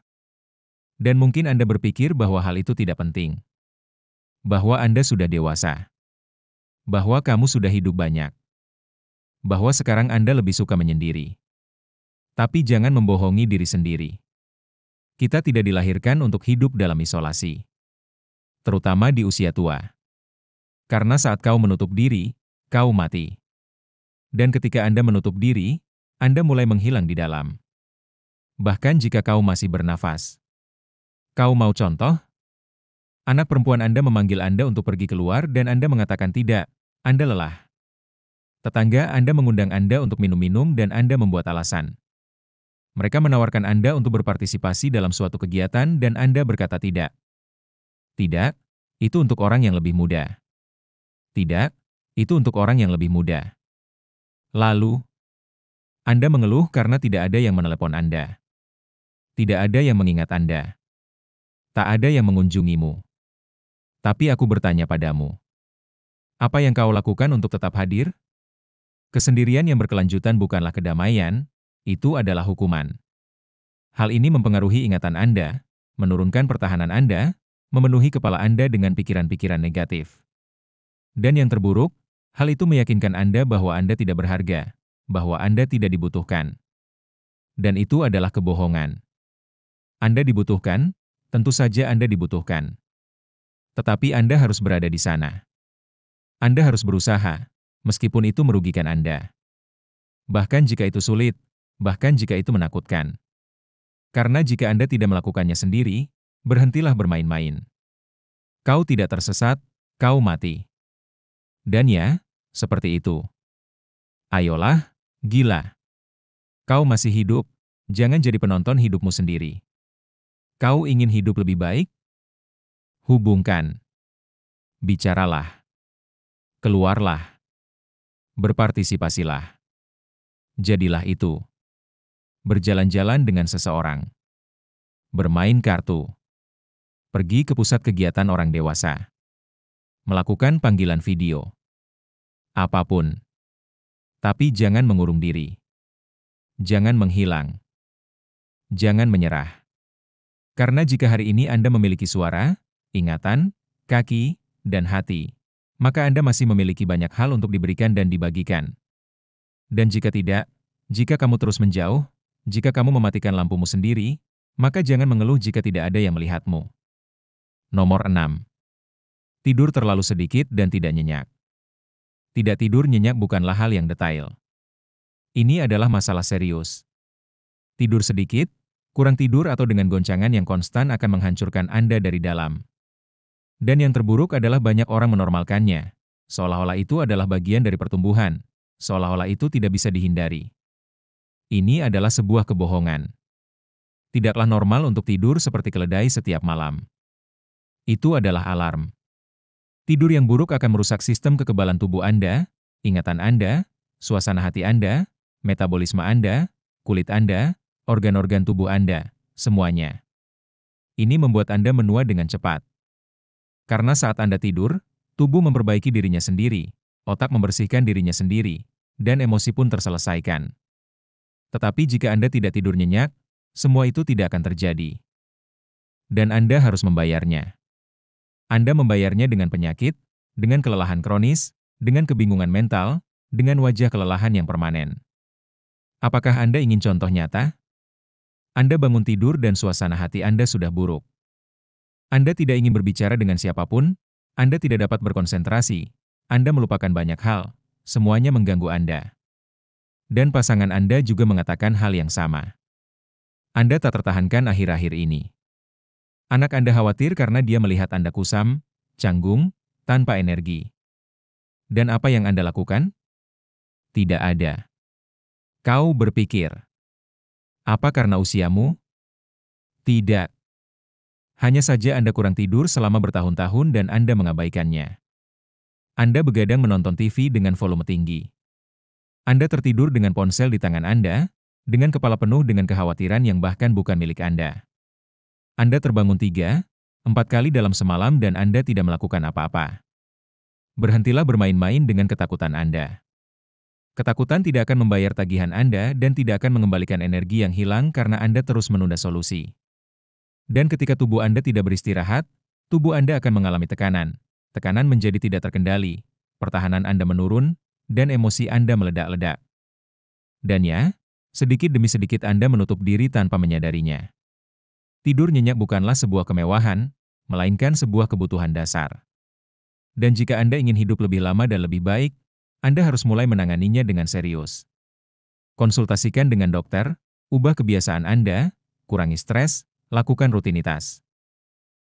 Dan mungkin Anda berpikir bahwa hal itu tidak penting. Bahwa Anda sudah dewasa. Bahwa kamu sudah hidup banyak. Bahwa sekarang Anda lebih suka menyendiri. Tapi jangan membohongi diri sendiri. Kita tidak dilahirkan untuk hidup dalam isolasi. Terutama di usia tua. Karena saat kau menutup diri, kau mati. Dan ketika Anda menutup diri, Anda mulai menghilang di dalam. Bahkan jika kau masih bernafas. Kau mau contoh? Anak perempuan Anda memanggil Anda untuk pergi keluar dan Anda mengatakan tidak, Anda lelah. Tetangga Anda mengundang Anda untuk minum-minum dan Anda membuat alasan. Mereka menawarkan Anda untuk berpartisipasi dalam suatu kegiatan dan Anda berkata tidak. Tidak, itu untuk orang yang lebih muda. Tidak, itu untuk orang yang lebih muda. Lalu, Anda mengeluh karena tidak ada yang menelepon Anda. Tidak ada yang mengingat Anda. Tak ada yang mengunjungimu. Tapi aku bertanya padamu. Apa yang kau lakukan untuk tetap hadir? Kesendirian yang berkelanjutan bukanlah kedamaian, itu adalah hukuman. Hal ini mempengaruhi ingatan Anda, menurunkan pertahanan Anda, memenuhi kepala Anda dengan pikiran-pikiran negatif. Dan yang terburuk, hal itu meyakinkan Anda bahwa Anda tidak berharga, bahwa Anda tidak dibutuhkan. Dan itu adalah kebohongan. Anda dibutuhkan, tentu saja Anda dibutuhkan. Tetapi Anda harus berada di sana. Anda harus berusaha, meskipun itu merugikan Anda. Bahkan jika itu sulit, bahkan jika itu menakutkan. Karena jika Anda tidak melakukannya sendiri, berhentilah bermain-main. Kau tidak tersesat, kau mati. Dan ya, seperti itu. Ayolah, gila. Kau masih hidup, jangan jadi penonton hidupmu sendiri. Kau ingin hidup lebih baik? Hubungkan. Bicaralah. Keluarlah. Berpartisipasilah. Jadilah itu. Berjalan-jalan dengan seseorang. Bermain kartu. Pergi ke pusat kegiatan orang dewasa. Melakukan panggilan video. Apapun. Tapi jangan mengurung diri. Jangan menghilang. Jangan menyerah. Karena jika hari ini Anda memiliki suara, ingatan, kaki, dan hati, maka Anda masih memiliki banyak hal untuk diberikan dan dibagikan. Dan jika tidak, jika kamu terus menjauh, jika kamu mematikan lampumu sendiri, maka jangan mengeluh jika tidak ada yang melihatmu. Nomor 6. Tidur terlalu sedikit dan tidak nyenyak. Tidak tidur nyenyak bukanlah hal yang detail. Ini adalah masalah serius. Tidur sedikit, kurang tidur atau dengan goncangan yang konstan akan menghancurkan Anda dari dalam. Dan yang terburuk adalah banyak orang menormalkannya, seolah-olah itu adalah bagian dari pertumbuhan, seolah-olah itu tidak bisa dihindari. Ini adalah sebuah kebohongan. Tidaklah normal untuk tidur seperti keledai setiap malam. Itu adalah alarm. Tidur yang buruk akan merusak sistem kekebalan tubuh Anda, ingatan Anda, suasana hati Anda, metabolisme Anda, kulit Anda, organ-organ tubuh Anda, semuanya. Ini membuat Anda menua dengan cepat. Karena saat Anda tidur, tubuh memperbaiki dirinya sendiri, otak membersihkan dirinya sendiri, dan emosi pun terselesaikan. Tetapi jika Anda tidak tidur nyenyak, semua itu tidak akan terjadi. Dan Anda harus membayarnya. Anda membayarnya dengan penyakit, dengan kelelahan kronis, dengan kebingungan mental, dengan wajah kelelahan yang permanen. Apakah Anda ingin contoh nyata? Anda bangun tidur dan suasana hati Anda sudah buruk. Anda tidak ingin berbicara dengan siapapun, Anda tidak dapat berkonsentrasi, Anda melupakan banyak hal, semuanya mengganggu Anda. Dan pasangan Anda juga mengatakan hal yang sama. Anda tak tertahankan akhir-akhir ini. Anak Anda khawatir karena dia melihat Anda kusam, canggung, tanpa energi. Dan apa yang Anda lakukan? Tidak ada. Kau berpikir, apa karena usiamu? Tidak. Hanya saja Anda kurang tidur selama bertahun-tahun dan Anda mengabaikannya. Anda begadang menonton TV dengan volume tinggi. Anda tertidur dengan ponsel di tangan Anda, dengan kepala penuh dengan kekhawatiran yang bahkan bukan milik Anda. Anda terbangun 3, 4 kali dalam semalam dan Anda tidak melakukan apa-apa. Berhentilah bermain-main dengan ketakutan Anda. Ketakutan tidak akan membayar tagihan Anda dan tidak akan mengembalikan energi yang hilang karena Anda terus menunda solusi. Dan ketika tubuh Anda tidak beristirahat, tubuh Anda akan mengalami tekanan. Tekanan menjadi tidak terkendali, pertahanan Anda menurun, dan emosi Anda meledak-ledak. Dan ya, sedikit demi sedikit Anda menutup diri tanpa menyadarinya. Tidur nyenyak bukanlah sebuah kemewahan, melainkan sebuah kebutuhan dasar. Dan jika Anda ingin hidup lebih lama dan lebih baik, Anda harus mulai menanganinya dengan serius. Konsultasikan dengan dokter, ubah kebiasaan Anda, kurangi stres, lakukan rutinitas.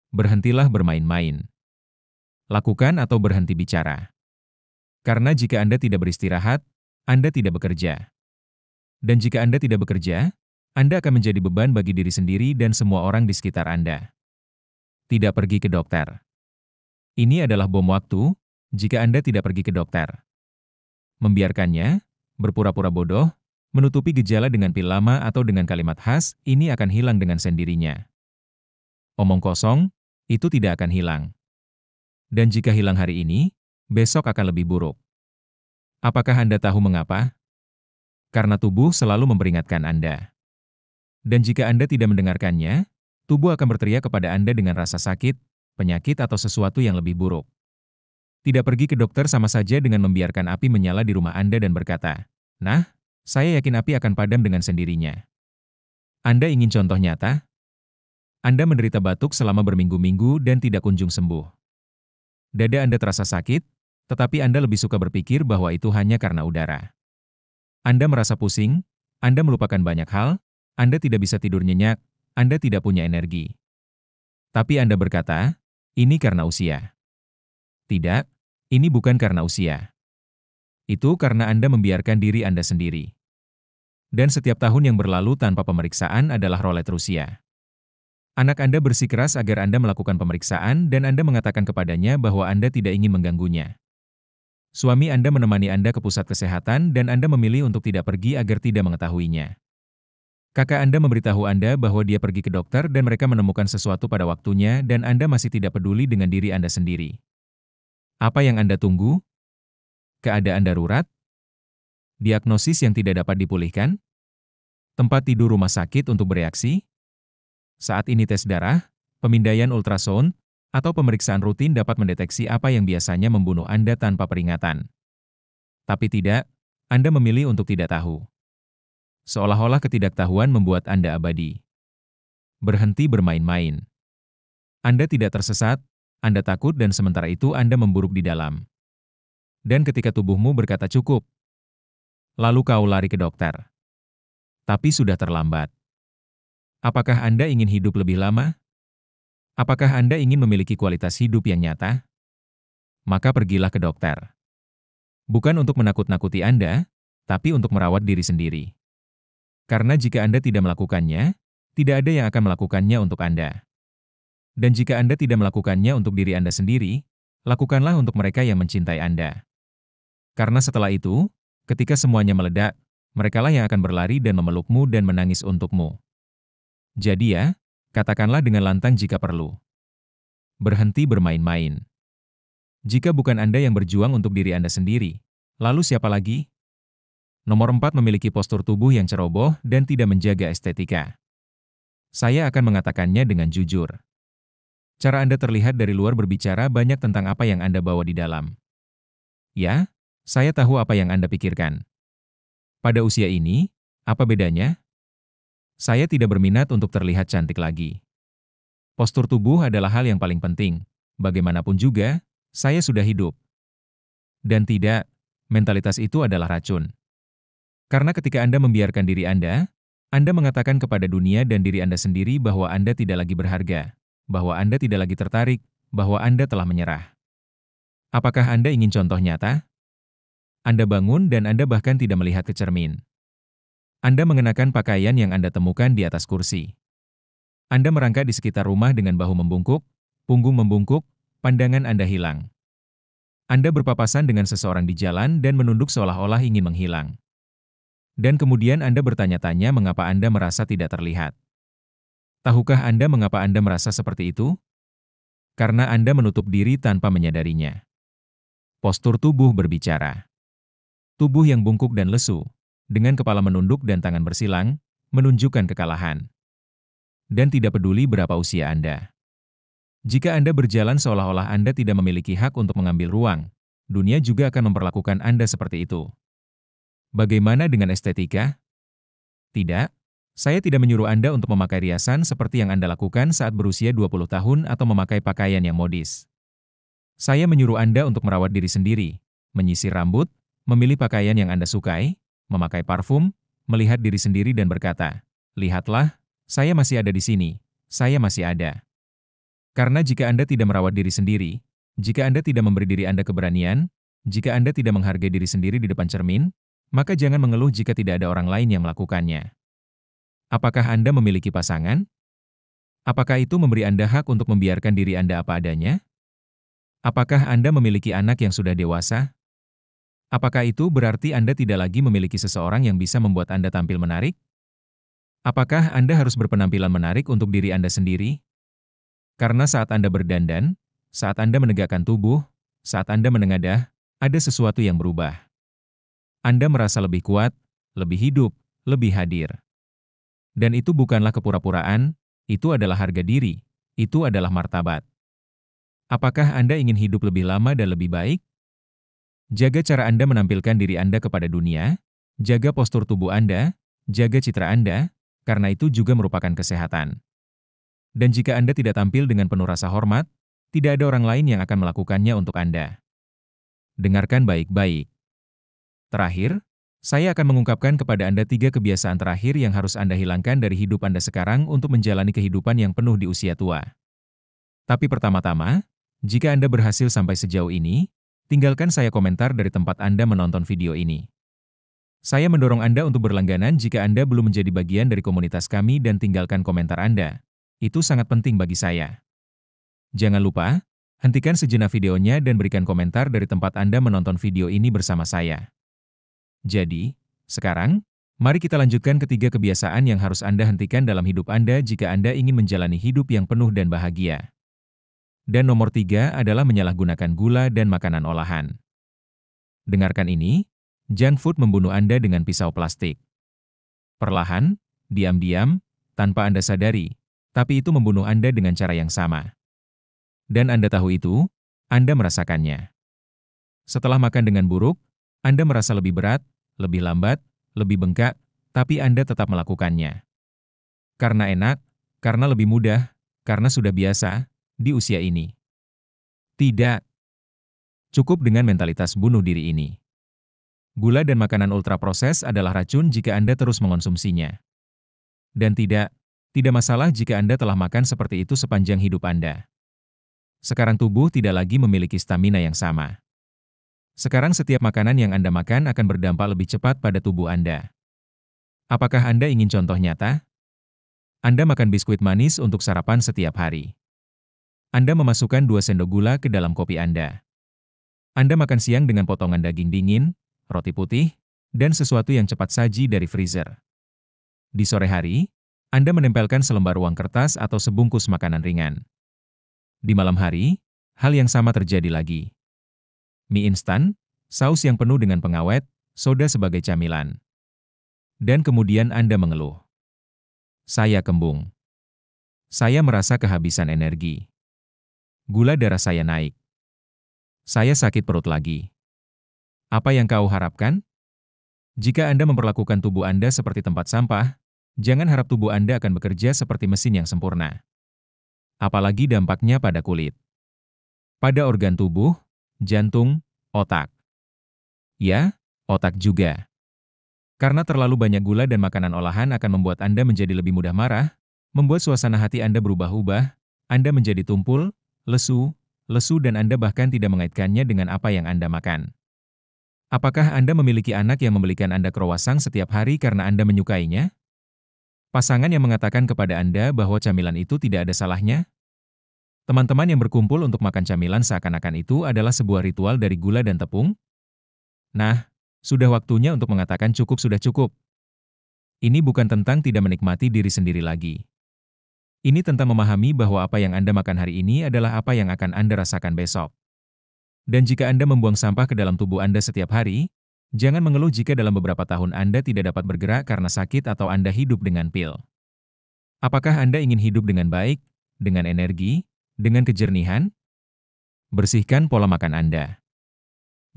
Berhentilah bermain-main. Lakukan atau berhenti bicara. Karena jika Anda tidak beristirahat, Anda tidak bekerja. Dan jika Anda tidak bekerja, Anda akan menjadi beban bagi diri sendiri dan semua orang di sekitar Anda. Tidak pergi ke dokter. Ini adalah bom waktu, jika Anda tidak pergi ke dokter. Membiarkannya, berpura-pura bodoh, menutupi gejala dengan pil lama atau dengan kalimat khas, ini akan hilang dengan sendirinya. Omong kosong, itu tidak akan hilang. Dan jika hilang hari ini, besok akan lebih buruk. Apakah Anda tahu mengapa? Karena tubuh selalu memperingatkan Anda. Dan jika Anda tidak mendengarkannya, tubuh akan berteriak kepada Anda dengan rasa sakit, penyakit atau sesuatu yang lebih buruk. Tidak pergi ke dokter sama saja dengan membiarkan api menyala di rumah Anda dan berkata, "Nah, saya yakin api akan padam dengan sendirinya." Anda ingin contoh nyata? Anda menderita batuk selama berminggu-minggu dan tidak kunjung sembuh. Dada Anda terasa sakit, tetapi Anda lebih suka berpikir bahwa itu hanya karena udara. Anda merasa pusing, Anda melupakan banyak hal, Anda tidak bisa tidur nyenyak, Anda tidak punya energi. Tapi Anda berkata, ini karena usia. Tidak, ini bukan karena usia. Itu karena Anda membiarkan diri Anda sendiri. Dan setiap tahun yang berlalu tanpa pemeriksaan adalah rolet Rusia. Anak Anda bersikeras agar Anda melakukan pemeriksaan dan Anda mengatakan kepadanya bahwa Anda tidak ingin mengganggunya. Suami Anda menemani Anda ke pusat kesehatan dan Anda memilih untuk tidak pergi agar tidak mengetahuinya. Kakak Anda memberitahu Anda bahwa dia pergi ke dokter dan mereka menemukan sesuatu pada waktunya dan Anda masih tidak peduli dengan diri Anda sendiri. Apa yang Anda tunggu? Keadaan darurat? Diagnosis yang tidak dapat dipulihkan? Tempat tidur rumah sakit untuk bereaksi? Saat ini tes darah, pemindaian ultrasound, atau pemeriksaan rutin dapat mendeteksi apa yang biasanya membunuh Anda tanpa peringatan. Tapi tidak, Anda memilih untuk tidak tahu. Seolah-olah ketidaktahuan membuat Anda abadi. Berhenti bermain-main. Anda tidak tersesat, Anda takut dan sementara itu Anda memburuk di dalam. Dan ketika tubuhmu berkata cukup, lalu kau lari ke dokter. Tapi sudah terlambat. Apakah Anda ingin hidup lebih lama? Apakah Anda ingin memiliki kualitas hidup yang nyata? Maka pergilah ke dokter. Bukan untuk menakut-nakuti Anda, tapi untuk merawat diri sendiri. Karena jika Anda tidak melakukannya, tidak ada yang akan melakukannya untuk Anda. Dan jika Anda tidak melakukannya untuk diri Anda sendiri, lakukanlah untuk mereka yang mencintai Anda. Karena setelah itu, ketika semuanya meledak, merekalah yang akan berlari dan memelukmu dan menangis untukmu. Jadi ya, katakanlah dengan lantang jika perlu. Berhenti bermain-main. Jika bukan Anda yang berjuang untuk diri Anda sendiri, lalu siapa lagi? Nomor 4, memiliki postur tubuh yang ceroboh dan tidak menjaga estetika. Saya akan mengatakannya dengan jujur. Cara Anda terlihat dari luar berbicara banyak tentang apa yang Anda bawa di dalam. Ya, saya tahu apa yang Anda pikirkan. Pada usia ini, apa bedanya? Saya tidak berminat untuk terlihat cantik lagi. Postur tubuh adalah hal yang paling penting. Bagaimanapun juga, saya sudah hidup. Dan tidak, mentalitas itu adalah racun. Karena ketika Anda membiarkan diri Anda mengatakan kepada dunia dan diri Anda sendiri bahwa Anda tidak lagi berharga, bahwa Anda tidak lagi tertarik, bahwa Anda telah menyerah. Apakah Anda ingin contoh nyata? Anda bangun dan Anda bahkan tidak melihat ke cermin. Anda mengenakan pakaian yang Anda temukan di atas kursi. Anda merangkak di sekitar rumah dengan bahu membungkuk, punggung membungkuk, pandangan Anda hilang. Anda berpapasan dengan seseorang di jalan dan menunduk seolah-olah ingin menghilang. Dan kemudian Anda bertanya-tanya mengapa Anda merasa tidak terlihat. Tahukah Anda mengapa Anda merasa seperti itu? Karena Anda menutup diri tanpa menyadarinya. Postur tubuh berbicara. Tubuh yang bungkuk dan lesu, dengan kepala menunduk dan tangan bersilang, menunjukkan kekalahan. Dan tidak peduli berapa usia Anda. Jika Anda berjalan seolah-olah Anda tidak memiliki hak untuk mengambil ruang, dunia juga akan memperlakukan Anda seperti itu. Bagaimana dengan estetika? Tidak, saya tidak menyuruh Anda untuk memakai riasan seperti yang Anda lakukan saat berusia 20 tahun atau memakai pakaian yang modis. Saya menyuruh Anda untuk merawat diri sendiri, menyisir rambut, memilih pakaian yang Anda sukai, memakai parfum, melihat diri sendiri dan berkata, "Lihatlah, saya masih ada di sini, saya masih ada." Karena jika Anda tidak merawat diri sendiri, jika Anda tidak memberi diri Anda keberanian, jika Anda tidak menghargai diri sendiri di depan cermin, maka jangan mengeluh jika tidak ada orang lain yang melakukannya. Apakah Anda memiliki pasangan? Apakah itu memberi Anda hak untuk membiarkan diri Anda apa adanya? Apakah Anda memiliki anak yang sudah dewasa? Apakah itu berarti Anda tidak lagi memiliki seseorang yang bisa membuat Anda tampil menarik? Apakah Anda harus berpenampilan menarik untuk diri Anda sendiri? Karena saat Anda berdandan, saat Anda menegakkan tubuh, saat Anda menengadah, ada sesuatu yang berubah. Anda merasa lebih kuat, lebih hidup, lebih hadir. Dan itu bukanlah kepura-puraan, itu adalah harga diri, itu adalah martabat. Apakah Anda ingin hidup lebih lama dan lebih baik? Jaga cara Anda menampilkan diri Anda kepada dunia, jaga postur tubuh Anda, jaga citra Anda, karena itu juga merupakan kesehatan. Dan jika Anda tidak tampil dengan penuh rasa hormat, tidak ada orang lain yang akan melakukannya untuk Anda. Dengarkan baik-baik. Terakhir, saya akan mengungkapkan kepada Anda 3 kebiasaan terakhir yang harus Anda hilangkan dari hidup Anda sekarang untuk menjalani kehidupan yang penuh di usia tua. Tapi pertama-tama, jika Anda berhasil sampai sejauh ini, tinggalkan saya komentar dari tempat Anda menonton video ini. Saya mendorong Anda untuk berlangganan jika Anda belum menjadi bagian dari komunitas kami dan tinggalkan komentar Anda. Itu sangat penting bagi saya. Jangan lupa, Hentikan sejenak videonya dan berikan komentar dari tempat Anda menonton video ini bersama saya. Jadi, sekarang, mari kita lanjutkan ketiga kebiasaan yang harus Anda hentikan dalam hidup Anda jika Anda ingin menjalani hidup yang penuh dan bahagia. Dan nomor 3 adalah menyalahgunakan gula dan makanan olahan. Dengarkan ini, junk food membunuh Anda dengan pisau plastik. Perlahan, diam-diam, tanpa Anda sadari, tapi itu membunuh Anda dengan cara yang sama. Dan Anda tahu itu, Anda merasakannya. Setelah makan dengan buruk, Anda merasa lebih berat, lebih lambat, lebih bengkak, tapi Anda tetap melakukannya. Karena enak, karena lebih mudah, karena sudah biasa, di usia ini. Tidak. Cukup dengan mentalitas bunuh diri ini. Gula dan makanan ultraproses adalah racun jika Anda terus mengonsumsinya. Dan tidak masalah jika Anda telah makan seperti itu sepanjang hidup Anda. Sekarang tubuh tidak lagi memiliki stamina yang sama. Sekarang setiap makanan yang Anda makan akan berdampak lebih cepat pada tubuh Anda. Apakah Anda ingin contoh nyata? Anda makan biskuit manis untuk sarapan setiap hari. Anda memasukkan 2 sendok gula ke dalam kopi Anda. Anda makan siang dengan potongan daging dingin, roti putih, dan sesuatu yang cepat saji dari freezer. Di sore hari, Anda menempelkan selembar uang kertas atau sebungkus makanan ringan. Di malam hari, hal yang sama terjadi lagi. Mie instan, saus yang penuh dengan pengawet, soda sebagai camilan. Dan kemudian Anda mengeluh. Saya kembung. Saya merasa kehabisan energi. Gula darah saya naik. Saya sakit perut lagi. Apa yang kau harapkan? Jika Anda memperlakukan tubuh Anda seperti tempat sampah, jangan harap tubuh Anda akan bekerja seperti mesin yang sempurna. Apalagi dampaknya pada kulit. Pada organ tubuh, jantung, otak. Ya, otak juga. Karena terlalu banyak gula dan makanan olahan akan membuat Anda menjadi lebih mudah marah, membuat suasana hati Anda berubah-ubah, Anda menjadi tumpul, lesu, dan Anda bahkan tidak mengaitkannya dengan apa yang Anda makan. Apakah Anda memiliki anak yang membelikan Anda kroasang setiap hari karena Anda menyukainya? Pasangan yang mengatakan kepada Anda bahwa camilan itu tidak ada salahnya? Teman-teman yang berkumpul untuk makan camilan seakan-akan itu adalah sebuah ritual dari gula dan tepung? Nah, sudah waktunya untuk mengatakan cukup sudah cukup. Ini bukan tentang tidak menikmati diri sendiri lagi. Ini tentang memahami bahwa apa yang Anda makan hari ini adalah apa yang akan Anda rasakan besok. Dan jika Anda membuang sampah ke dalam tubuh Anda setiap hari, jangan mengeluh jika dalam beberapa tahun Anda tidak dapat bergerak karena sakit atau Anda hidup dengan pil. Apakah Anda ingin hidup dengan baik, dengan energi, dengan kejernihan? Bersihkan pola makan Anda.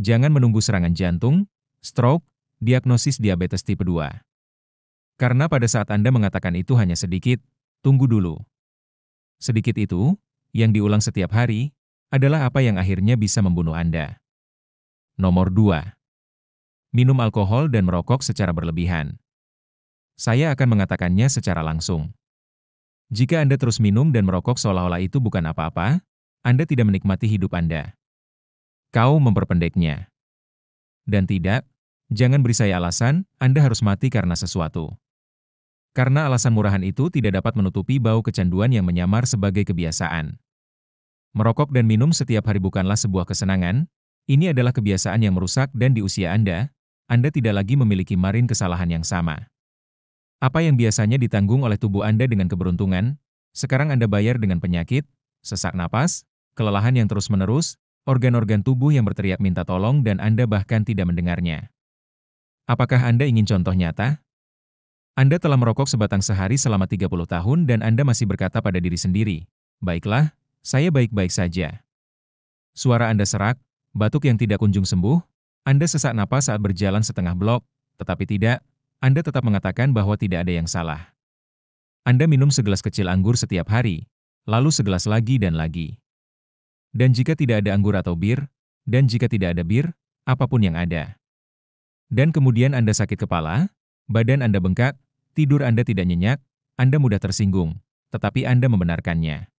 Jangan menunggu serangan jantung, stroke, diagnosis diabetes tipe 2. Karena pada saat Anda mengatakan itu hanya sedikit, tunggu dulu. Sedikit itu, yang diulang setiap hari, adalah apa yang akhirnya bisa membunuh Anda. Nomor 2. Minum alkohol dan merokok secara berlebihan. Saya akan mengatakannya secara langsung. Jika Anda terus minum dan merokok seolah-olah itu bukan apa-apa, Anda tidak menikmati hidup Anda. Kau memperpendeknya. Dan tidak, jangan beri saya alasan, Anda harus mati karena sesuatu. Karena alasan murahan itu tidak dapat menutupi bau kecanduan yang menyamar sebagai kebiasaan. Merokok dan minum setiap hari bukanlah sebuah kesenangan, ini adalah kebiasaan yang merusak dan di usia Anda tidak lagi memiliki margin kesalahan yang sama. Apa yang biasanya ditanggung oleh tubuh Anda dengan keberuntungan, sekarang Anda bayar dengan penyakit, sesak napas, kelelahan yang terus-menerus, organ-organ tubuh yang berteriak minta tolong dan Anda bahkan tidak mendengarnya. Apakah Anda ingin contoh nyata? Anda telah merokok sebatang sehari selama 30 tahun dan Anda masih berkata pada diri sendiri, "Baiklah, saya baik-baik saja." Suara Anda serak, batuk yang tidak kunjung sembuh, Anda sesak napas saat berjalan setengah blok, tetapi tidak, Anda tetap mengatakan bahwa tidak ada yang salah. Anda minum segelas kecil anggur setiap hari, lalu segelas lagi dan lagi. Dan jika tidak ada anggur atau bir, dan jika tidak ada bir, apapun yang ada. Dan kemudian Anda sakit kepala, badan Anda bengkak, tidur Anda tidak nyenyak, Anda mudah tersinggung, tetapi Anda membenarkannya.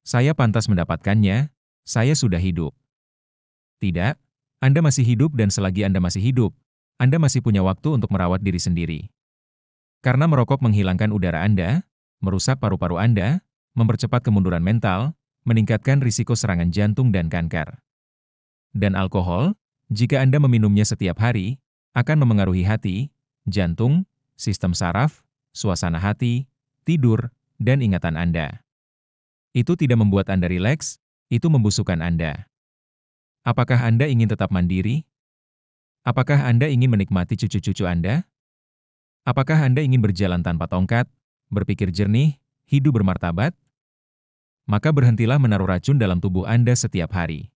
Saya pantas mendapatkannya, saya sudah hidup. Tidak, Anda masih hidup dan selagi Anda masih hidup, Anda masih punya waktu untuk merawat diri sendiri. Karena merokok menghilangkan udara Anda, merusak paru-paru Anda, mempercepat kemunduran mental, meningkatkan risiko serangan jantung dan kanker. Dan alkohol, jika Anda meminumnya setiap hari, akan memengaruhi hati, jantung, sistem saraf, suasana hati, tidur, dan ingatan Anda. Itu tidak membuat Anda rileks, itu membusukkan Anda. Apakah Anda ingin tetap mandiri? Apakah Anda ingin menikmati cucu-cucu Anda? Apakah Anda ingin berjalan tanpa tongkat, berpikir jernih, hidup bermartabat? Maka berhentilah menaruh racun dalam tubuh Anda setiap hari.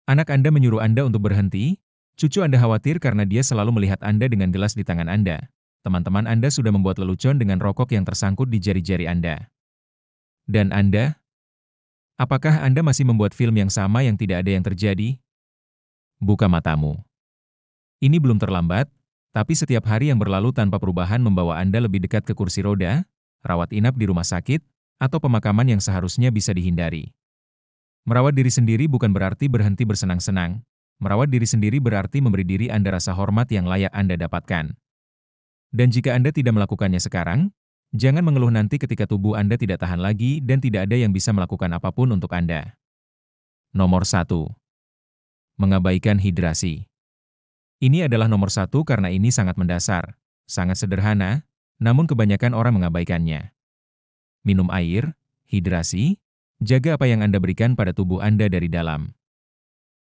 Anak Anda menyuruh Anda untuk berhenti, cucu Anda khawatir karena dia selalu melihat Anda dengan gelas di tangan Anda. Teman-teman Anda sudah membuat lelucon dengan rokok yang tersangkut di jari-jari Anda. Dan Anda? Apakah Anda masih membuat film yang sama yang tidak ada yang terjadi? Buka matamu. Ini belum terlambat, tapi setiap hari yang berlalu tanpa perubahan membawa Anda lebih dekat ke kursi roda, rawat inap di rumah sakit, atau pemakaman yang seharusnya bisa dihindari. Merawat diri sendiri bukan berarti berhenti bersenang-senang. Merawat diri sendiri berarti memberi diri Anda rasa hormat yang layak Anda dapatkan. Dan jika Anda tidak melakukannya sekarang, jangan mengeluh nanti ketika tubuh Anda tidak tahan lagi dan tidak ada yang bisa melakukan apapun untuk Anda. Nomor 1. Mengabaikan hidrasi. Ini adalah nomor 1 karena ini sangat mendasar, sangat sederhana, namun kebanyakan orang mengabaikannya. Minum air, hidrasi, jaga apa yang Anda berikan pada tubuh Anda dari dalam.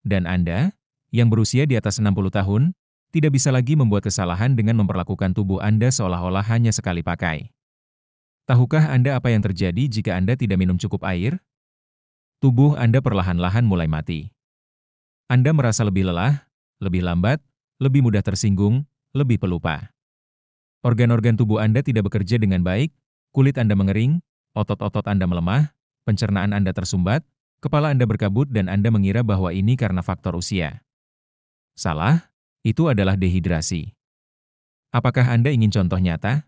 Dan Anda, yang berusia di atas 60 tahun, tidak bisa lagi membuat kesalahan dengan memperlakukan tubuh Anda seolah-olah hanya sekali pakai. Tahukah Anda apa yang terjadi jika Anda tidak minum cukup air? Tubuh Anda perlahan-lahan mulai mati. Anda merasa lebih lelah, lebih lambat, lebih mudah tersinggung, lebih pelupa. Organ-organ tubuh Anda tidak bekerja dengan baik, kulit Anda mengering, otot-otot Anda melemah, pencernaan Anda tersumbat, kepala Anda berkabut dan Anda mengira bahwa ini karena faktor usia. Salah, itu adalah dehidrasi. Apakah Anda ingin contoh nyata?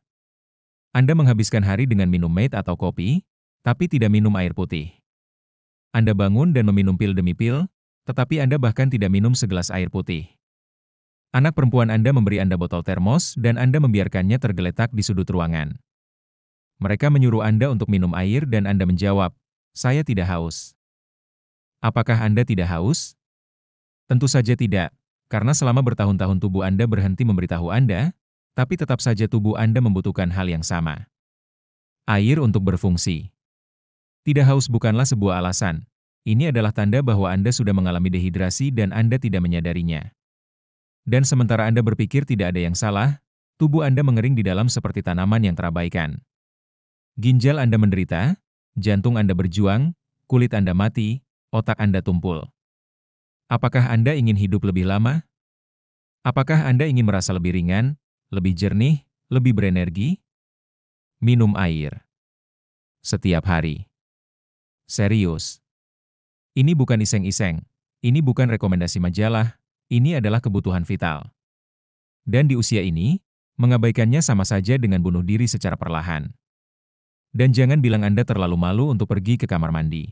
Anda menghabiskan hari dengan minum mate atau kopi, tapi tidak minum air putih. Anda bangun dan meminum pil demi pil, tetapi Anda bahkan tidak minum segelas air putih. Anak perempuan Anda memberi Anda botol termos dan Anda membiarkannya tergeletak di sudut ruangan. Mereka menyuruh Anda untuk minum air dan Anda menjawab, "Saya tidak haus." Apakah Anda tidak haus? Tentu saja tidak, karena selama bertahun-tahun tubuh Anda berhenti memberitahu Anda, tapi tetap saja tubuh Anda membutuhkan hal yang sama. Air untuk berfungsi. Tidak haus bukanlah sebuah alasan. Ini adalah tanda bahwa Anda sudah mengalami dehidrasi dan Anda tidak menyadarinya. Dan sementara Anda berpikir tidak ada yang salah, tubuh Anda mengering di dalam seperti tanaman yang terabaikan. Ginjal Anda menderita, jantung Anda berjuang, kulit Anda mati, otak Anda tumpul. Apakah Anda ingin hidup lebih lama? Apakah Anda ingin merasa lebih ringan, lebih jernih, lebih berenergi? Minum air. Setiap hari. Serius. Ini bukan iseng-iseng. Ini bukan rekomendasi majalah. Ini adalah kebutuhan vital. Dan di usia ini, mengabaikannya sama saja dengan bunuh diri secara perlahan. Dan jangan bilang Anda terlalu malu untuk pergi ke kamar mandi.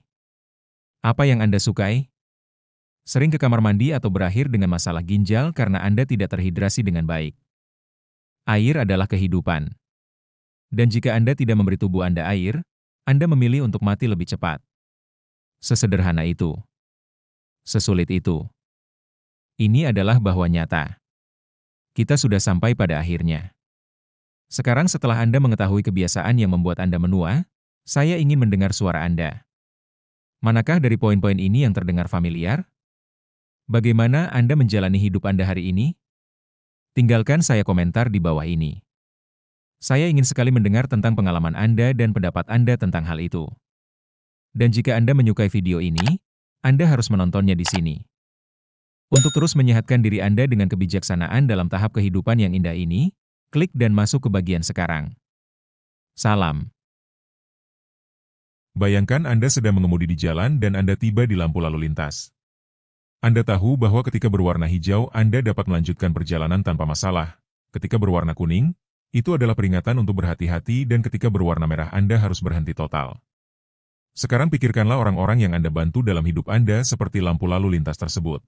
Apa yang Anda sukai? Sering ke kamar mandi atau berakhir dengan masalah ginjal karena Anda tidak terhidrasi dengan baik. Air adalah kehidupan. Dan jika Anda tidak memberi tubuh Anda air, Anda memilih untuk mati lebih cepat. Sesederhana itu. Sesulit itu. Ini adalah bahwa nyata. Kita sudah sampai pada akhirnya. Sekarang setelah Anda mengetahui kebiasaan yang membuat Anda menua, saya ingin mendengar suara Anda. Manakah dari poin-poin ini yang terdengar familiar? Bagaimana Anda menjalani hidup Anda hari ini? Tinggalkan saya komentar di bawah ini. Saya ingin sekali mendengar tentang pengalaman Anda dan pendapat Anda tentang hal itu. Dan jika Anda menyukai video ini, Anda harus menontonnya di sini. Untuk terus menyehatkan diri Anda dengan kebijaksanaan dalam tahap kehidupan yang indah ini, klik dan masuk ke bagian sekarang. Salam. Bayangkan Anda sedang mengemudi di jalan dan Anda tiba di lampu lalu lintas. Anda tahu bahwa ketika berwarna hijau Anda dapat melanjutkan perjalanan tanpa masalah. Ketika berwarna kuning, itu adalah peringatan untuk berhati-hati dan ketika berwarna merah Anda harus berhenti total. Sekarang pikirkanlah orang-orang yang Anda bantu dalam hidup Anda seperti lampu lalu lintas tersebut.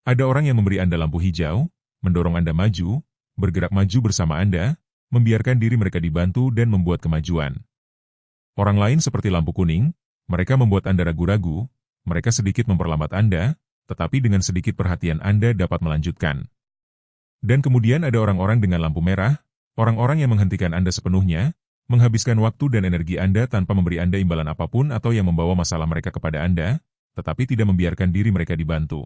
Ada orang yang memberi Anda lampu hijau, mendorong Anda maju, bergerak maju bersama Anda, membiarkan diri mereka dibantu dan membuat kemajuan. Orang lain seperti lampu kuning, Mereka membuat Anda ragu-ragu, mereka sedikit memperlambat Anda, tetapi dengan sedikit perhatian Anda dapat melanjutkan. Dan kemudian ada orang-orang dengan lampu merah, orang-orang yang menghentikan Anda sepenuhnya, menghabiskan waktu dan energi Anda tanpa memberi Anda imbalan apapun atau yang membawa masalah mereka kepada Anda, tetapi tidak membiarkan diri mereka dibantu.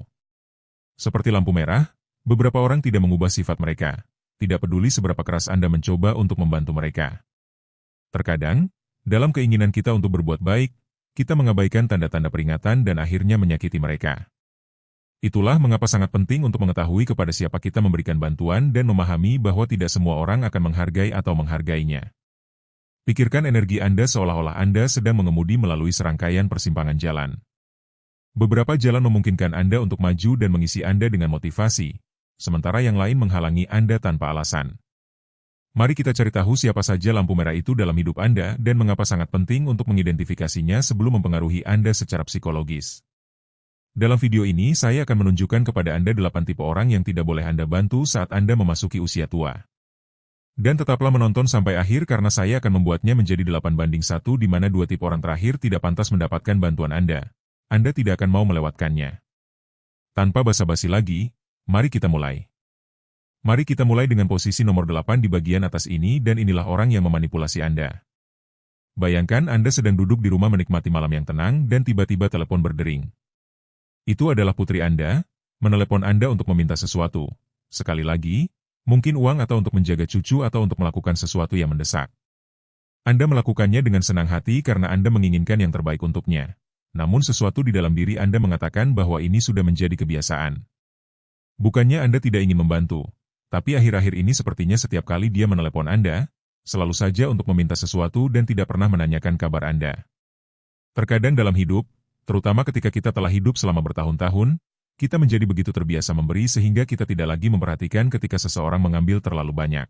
Seperti lampu merah, beberapa orang tidak mengubah sifat mereka, tidak peduli seberapa keras Anda mencoba untuk membantu mereka. Terkadang, dalam keinginan kita untuk berbuat baik, kita mengabaikan tanda-tanda peringatan dan akhirnya menyakiti mereka. Itulah mengapa sangat penting untuk mengetahui kepada siapa kita memberikan bantuan dan memahami bahwa tidak semua orang akan menghargai atau menghargainya. Pikirkan energi Anda seolah-olah Anda sedang mengemudi melalui serangkaian persimpangan jalan. Beberapa jalan memungkinkan Anda untuk maju dan mengisi Anda dengan motivasi, sementara yang lain menghalangi Anda tanpa alasan. Mari kita cari tahu siapa saja lampu merah itu dalam hidup Anda dan mengapa sangat penting untuk mengidentifikasinya sebelum mempengaruhi Anda secara psikologis. Dalam video ini saya akan menunjukkan kepada Anda 8 tipe orang yang tidak boleh Anda bantu saat Anda memasuki usia tua. Dan tetaplah menonton sampai akhir karena saya akan membuatnya menjadi 8:1 di mana 2 tipe orang terakhir tidak pantas mendapatkan bantuan Anda. Anda tidak akan mau melewatkannya. Tanpa basa-basi lagi, mari kita mulai. Mari kita mulai dengan posisi nomor 8 di bagian atas ini dan inilah orang yang memanipulasi Anda. Bayangkan Anda sedang duduk di rumah menikmati malam yang tenang dan tiba-tiba telepon berdering. Itu adalah putri Anda, menelepon Anda untuk meminta sesuatu. Sekali lagi, mungkin uang atau untuk menjaga cucu atau untuk melakukan sesuatu yang mendesak. Anda melakukannya dengan senang hati karena Anda menginginkan yang terbaik untuknya. Namun sesuatu di dalam diri Anda mengatakan bahwa ini sudah menjadi kebiasaan. Bukannya Anda tidak ingin membantu, tapi akhir-akhir ini sepertinya setiap kali dia menelepon Anda, selalu saja untuk meminta sesuatu dan tidak pernah menanyakan kabar Anda. Terkadang dalam hidup, terutama ketika kita telah hidup selama bertahun-tahun, kita menjadi begitu terbiasa memberi sehingga kita tidak lagi memperhatikan ketika seseorang mengambil terlalu banyak.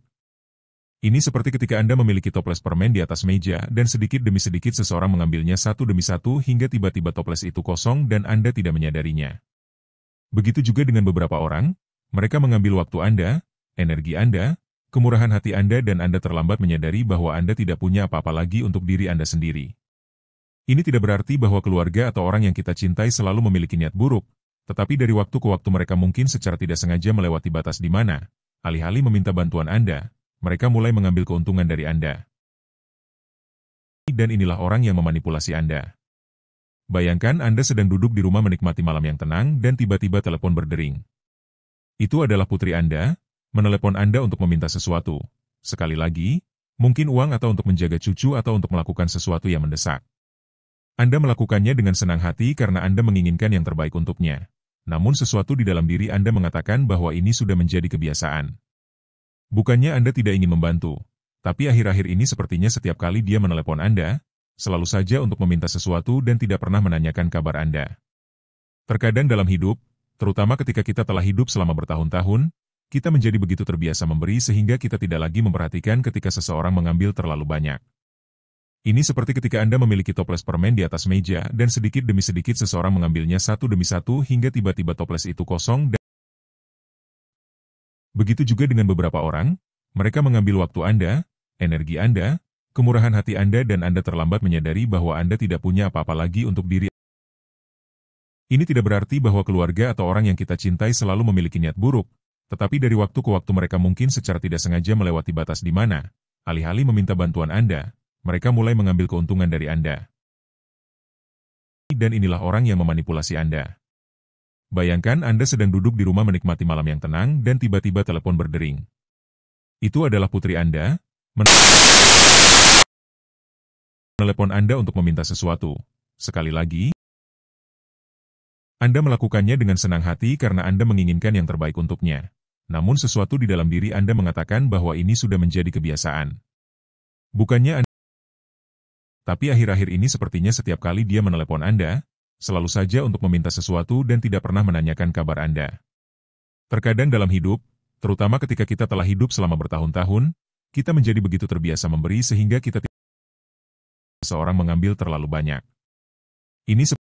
Ini seperti ketika Anda memiliki toples permen di atas meja dan sedikit demi sedikit seseorang mengambilnya satu demi satu hingga tiba-tiba toples itu kosong dan Anda tidak menyadarinya. Begitu juga dengan beberapa orang, mereka mengambil waktu Anda, energi Anda, kemurahan hati Anda dan Anda terlambat menyadari bahwa Anda tidak punya apa-apa lagi untuk diri Anda sendiri. Ini tidak berarti bahwa keluarga atau orang yang kita cintai selalu memiliki niat buruk, tetapi dari waktu ke waktu mereka mungkin secara tidak sengaja melewati batas di mana, alih-alih meminta bantuan Anda, mereka mulai mengambil keuntungan dari Anda. Dan inilah orang yang memanipulasi Anda. Bayangkan Anda sedang duduk di rumah menikmati malam yang tenang dan tiba-tiba telepon berdering. Itu adalah putri Anda, menelepon Anda untuk meminta sesuatu. Sekali lagi, mungkin uang atau untuk menjaga cucu atau untuk melakukan sesuatu yang mendesak. Anda melakukannya dengan senang hati karena Anda menginginkan yang terbaik untuknya. Namun sesuatu di dalam diri Anda mengatakan bahwa ini sudah menjadi kebiasaan. Bukannya Anda tidak ingin membantu, tapi akhir-akhir ini sepertinya setiap kali dia menelepon Anda, selalu saja untuk meminta sesuatu dan tidak pernah menanyakan kabar Anda. Terkadang dalam hidup, terutama ketika kita telah hidup selama bertahun-tahun, kita menjadi begitu terbiasa memberi sehingga kita tidak lagi memperhatikan ketika seseorang mengambil terlalu banyak. Ini seperti ketika Anda memiliki toples permen di atas meja dan sedikit demi sedikit seseorang mengambilnya satu demi satu hingga tiba-tiba toples itu kosong dan begitu juga dengan beberapa orang, mereka mengambil waktu Anda, energi Anda, kemurahan hati Anda dan Anda terlambat menyadari bahwa Anda tidak punya apa-apa lagi untuk diri. Ini tidak berarti bahwa keluarga atau orang yang kita cintai selalu memiliki niat buruk, tetapi dari waktu ke waktu mereka mungkin secara tidak sengaja melewati batas di mana, alih-alih meminta bantuan Anda, mereka mulai mengambil keuntungan dari Anda. Dan inilah orang yang memanipulasi Anda. Bayangkan Anda sedang duduk di rumah menikmati malam yang tenang dan tiba-tiba telepon berdering. Itu adalah putri Anda, menelepon Anda untuk meminta sesuatu. Sekali lagi, Anda melakukannya dengan senang hati karena Anda menginginkan yang terbaik untuknya. Namun sesuatu di dalam diri Anda mengatakan bahwa ini sudah menjadi kebiasaan. Bukannya Anda, tapi akhir-akhir ini sepertinya setiap kali dia menelepon Anda, selalu saja untuk meminta sesuatu dan tidak pernah menanyakan kabar Anda. Terkadang dalam hidup, terutama ketika kita telah hidup selama bertahun-tahun, kita menjadi begitu terbiasa memberi sehingga kita tidak seorang mengambil terlalu banyak. Ini seperti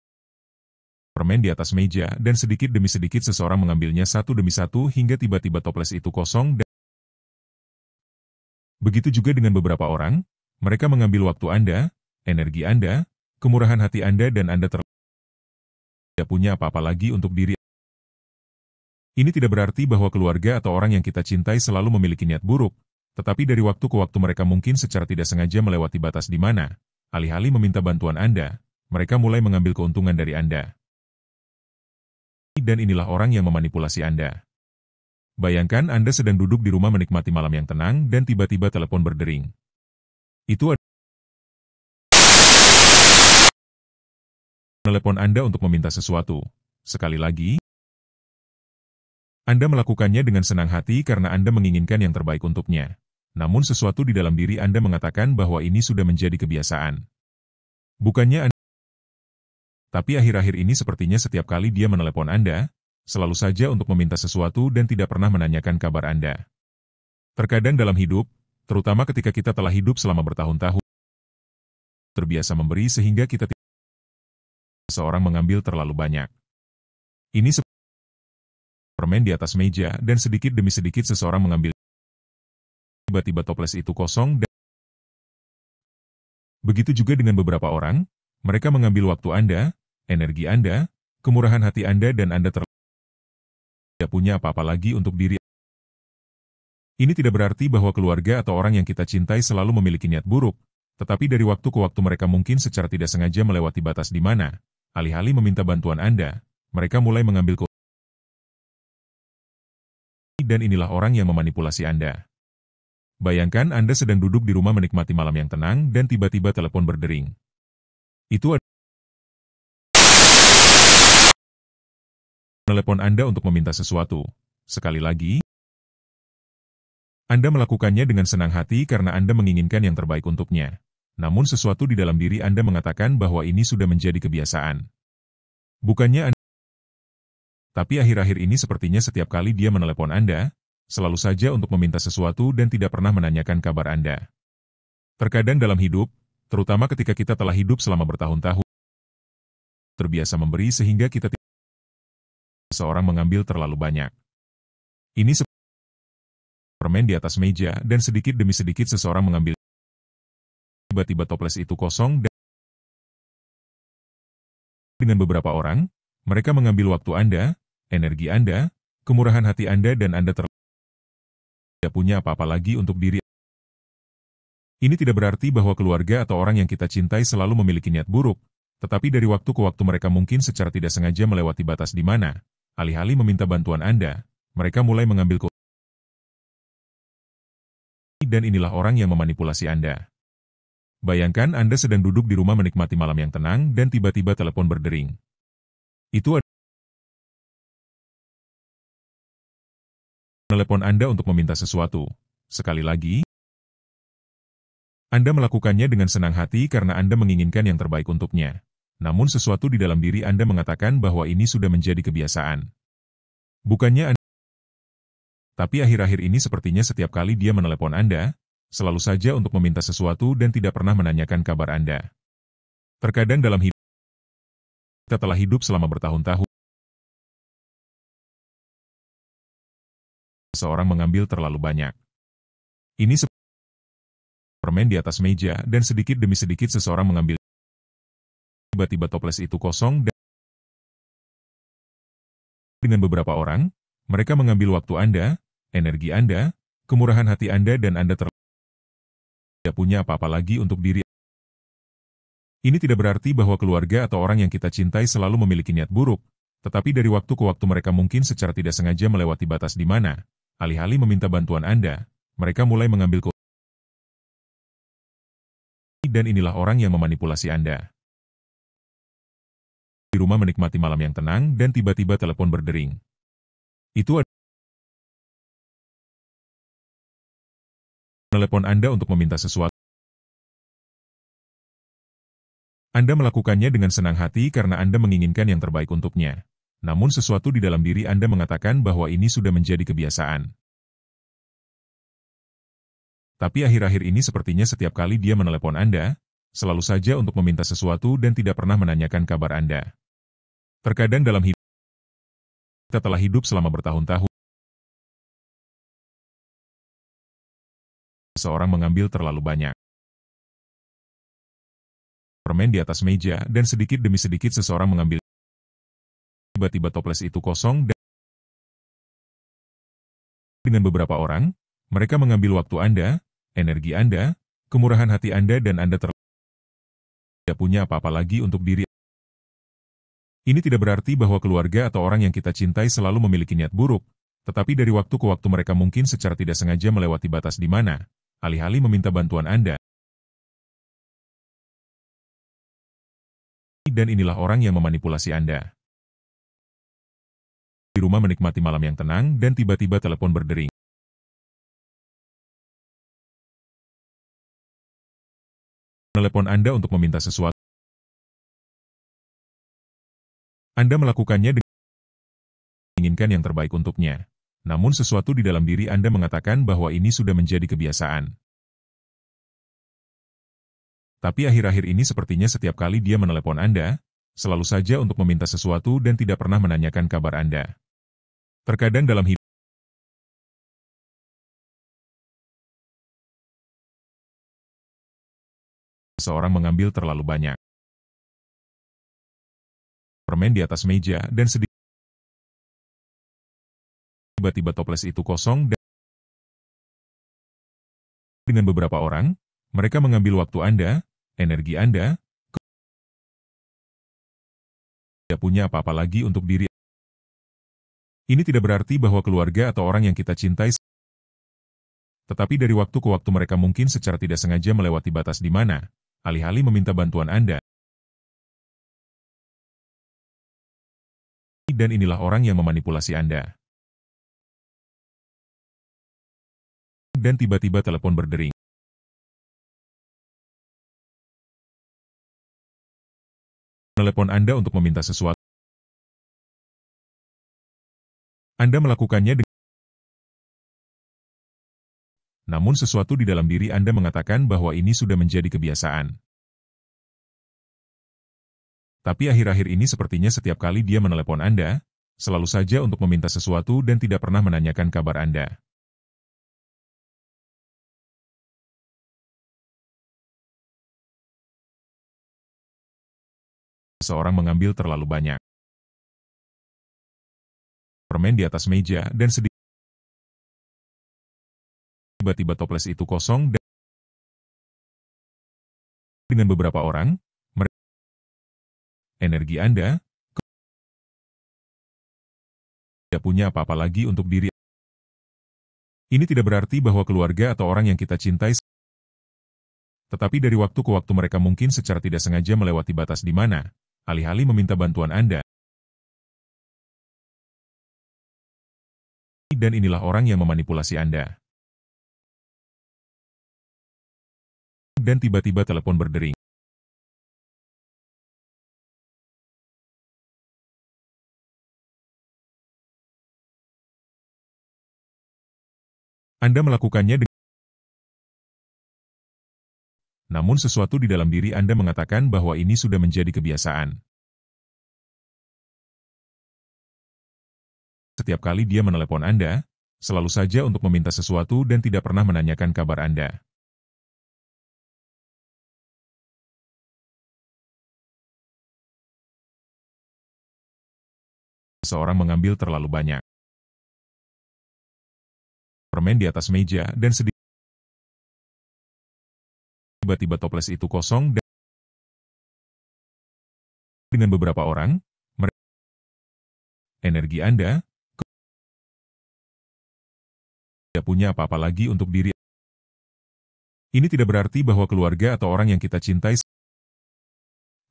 permen di atas meja dan sedikit demi sedikit seseorang mengambilnya satu demi satu hingga tiba-tiba toples itu kosong dan begitu juga dengan beberapa orang, mereka mengambil waktu Anda, energi Anda, kemurahan hati Anda dan Anda tidak punya apa-apa lagi untuk diri. Ini tidak berarti bahwa keluarga atau orang yang kita cintai selalu memiliki niat buruk, tetapi dari waktu ke waktu mereka mungkin secara tidak sengaja melewati batas di mana, alih-alih meminta bantuan Anda, mereka mulai mengambil keuntungan dari Anda. Dan inilah orang yang memanipulasi Anda. Bayangkan Anda sedang duduk di rumah menikmati malam yang tenang dan tiba-tiba telepon berdering. Itu adalah telepon Anda untuk meminta sesuatu. Sekali lagi, Anda melakukannya dengan senang hati karena Anda menginginkan yang terbaik untuknya. Namun sesuatu di dalam diri Anda mengatakan bahwa ini sudah menjadi kebiasaan. Bukannya Anda, tapi akhir-akhir ini sepertinya setiap kali dia menelepon Anda, selalu saja untuk meminta sesuatu dan tidak pernah menanyakan kabar Anda. Terkadang dalam hidup, terutama ketika kita telah hidup selama bertahun-tahun, terbiasa memberi sehingga kita tidak seorang mengambil terlalu banyak. Ini seperti permen di atas meja dan sedikit demi sedikit seseorang mengambil. Tiba-tiba toples itu kosong dan begitu juga dengan beberapa orang, mereka mengambil waktu Anda, energi Anda, kemurahan hati Anda dan Anda tidak punya apa-apa lagi untuk diri. Ini tidak berarti bahwa keluarga atau orang yang kita cintai selalu memiliki niat buruk, tetapi dari waktu ke waktu mereka mungkin secara tidak sengaja melewati batas di mana, alih-alih meminta bantuan Anda, mereka mulai mengambil keuntungan. Dan inilah orang yang memanipulasi Anda. Bayangkan Anda sedang duduk di rumah menikmati malam yang tenang dan tiba-tiba telepon berdering. Itu adalah telepon Anda untuk meminta sesuatu. Sekali lagi, Anda melakukannya dengan senang hati karena Anda menginginkan yang terbaik untuknya. Namun sesuatu di dalam diri Anda mengatakan bahwa ini sudah menjadi kebiasaan. Bukannya Anda, tapi akhir-akhir ini sepertinya setiap kali dia menelepon Anda, selalu saja untuk meminta sesuatu dan tidak pernah menanyakan kabar Anda. Terkadang dalam hidup, terutama ketika kita telah hidup selama bertahun-tahun, terbiasa memberi sehingga kita tidak seorang mengambil terlalu banyak. Ini seperti permen di atas meja dan sedikit demi sedikit seseorang mengambil. Tiba-tiba toples itu kosong dan dengan beberapa orang, mereka mengambil waktu Anda, energi Anda, kemurahan hati Anda dan Anda tidak punya apa-apa lagi untuk diri. Ini tidak berarti bahwa keluarga atau orang yang kita cintai selalu memiliki niat buruk, tetapi dari waktu ke waktu mereka mungkin secara tidak sengaja melewati batas di mana, alih-alih meminta bantuan Anda, mereka mulai mengambil keuntungan. Dan inilah orang yang memanipulasi Anda. Bayangkan Anda sedang duduk di rumah menikmati malam yang tenang dan tiba-tiba telepon berdering. Itu adalah telepon Anda untuk meminta sesuatu. Sekali lagi, Anda melakukannya dengan senang hati karena Anda menginginkan yang terbaik untuknya. Namun sesuatu di dalam diri Anda mengatakan bahwa ini sudah menjadi kebiasaan. Bukannya Anda, tapi akhir-akhir ini sepertinya setiap kali dia menelepon Anda, selalu saja untuk meminta sesuatu dan tidak pernah menanyakan kabar Anda. Terkadang dalam hidup, kita telah hidup selama bertahun-tahun, seseorang mengambil terlalu banyak. Ini seperti permen di atas meja dan sedikit demi sedikit seseorang mengambil. Tiba-tiba toples itu kosong dan dengan beberapa orang, mereka mengambil waktu Anda, energi Anda, kemurahan hati Anda dan Anda tidak punya apa-apa lagi untuk diri. Ini tidak berarti bahwa keluarga atau orang yang kita cintai selalu memiliki niat buruk, tetapi dari waktu ke waktu mereka mungkin secara tidak sengaja melewati batas di mana, alih-alih meminta bantuan Anda, mereka mulai mengambil keuntungan. Dan inilah orang yang memanipulasi Anda. Di rumah menikmati malam yang tenang dan tiba-tiba telepon berdering. Itu adalah telepon Anda untuk meminta sesuatu. Anda melakukannya dengan senang hati karena Anda menginginkan yang terbaik untuknya. Namun sesuatu di dalam diri Anda mengatakan bahwa ini sudah menjadi kebiasaan. Tapi akhir-akhir ini sepertinya setiap kali dia menelepon Anda, selalu saja untuk meminta sesuatu dan tidak pernah menanyakan kabar Anda. Terkadang dalam hidup, kita telah hidup selama bertahun-tahun, seseorang mengambil terlalu banyak. permen di atas meja dan sedikit demi sedikit seseorang mengambil. Tiba-tiba toples itu kosong dan dengan beberapa orang, mereka mengambil waktu Anda, energi Anda, kemurahan hati Anda dan Anda tidak punya apa-apa lagi untuk diri. Ini tidak berarti bahwa keluarga atau orang yang kita cintai selalu memiliki niat buruk, tetapi dari waktu ke waktu mereka mungkin secara tidak sengaja melewati batas di mana, alih-alih meminta bantuan Anda. Dan inilah orang yang memanipulasi Anda. Di rumah menikmati malam yang tenang dan tiba-tiba telepon berdering. Menelepon Anda untuk meminta sesuatu. Anda melakukannya dengan menginginkan yang terbaik untuknya. Namun sesuatu di dalam diri Anda mengatakan bahwa ini sudah menjadi kebiasaan. Tapi akhir-akhir ini sepertinya setiap kali dia menelepon Anda, selalu saja untuk meminta sesuatu dan tidak pernah menanyakan kabar Anda. Terkadang dalam hidup, seseorang mengambil terlalu banyak permen di atas meja dan sedikit. Tiba-tiba toples itu kosong dan dengan beberapa orang, mereka mengambil waktu Anda, energi Anda, tidak punya apa-apa lagi untuk diri. Ini tidak berarti bahwa keluarga atau orang yang kita cintai, tetapi dari waktu ke waktu mereka mungkin secara tidak sengaja melewati batas di mana, alih-alih meminta bantuan Anda. Dan inilah orang yang memanipulasi Anda. Dan tiba-tiba telepon berdering. Telepon Anda untuk meminta sesuatu. Anda melakukannya dengan namun sesuatu di dalam diri Anda mengatakan bahwa ini sudah menjadi kebiasaan. Tapi akhir-akhir ini sepertinya setiap kali dia menelepon Anda, selalu saja untuk meminta sesuatu dan tidak pernah menanyakan kabar Anda. Seseorang mengambil terlalu banyak permen di atas meja dan sedikit. Tiba-tiba toples itu kosong dan dengan beberapa orang, energi Anda tidak punya apa-apa lagi untuk diri. Ini tidak berarti bahwa keluarga atau orang yang kita cintai, tetapi dari waktu ke waktu mereka mungkin secara tidak sengaja melewati batas di mana, alih-alih meminta bantuan Anda. Dan inilah orang yang memanipulasi Anda. Dan tiba-tiba telepon berdering. Anda melakukannya dengan namun sesuatu di dalam diri Anda mengatakan bahwa ini sudah menjadi kebiasaan. Setiap kali dia menelepon Anda, selalu saja untuk meminta sesuatu dan tidak pernah menanyakan kabar Anda. Seseorang mengambil terlalu banyak permen di atas meja dan sedikit. Tiba-tiba toples itu kosong dan dengan beberapa orang, energi Anda tidak punya apa-apa lagi untuk diri. Ini tidak berarti bahwa keluarga atau orang yang kita cintai,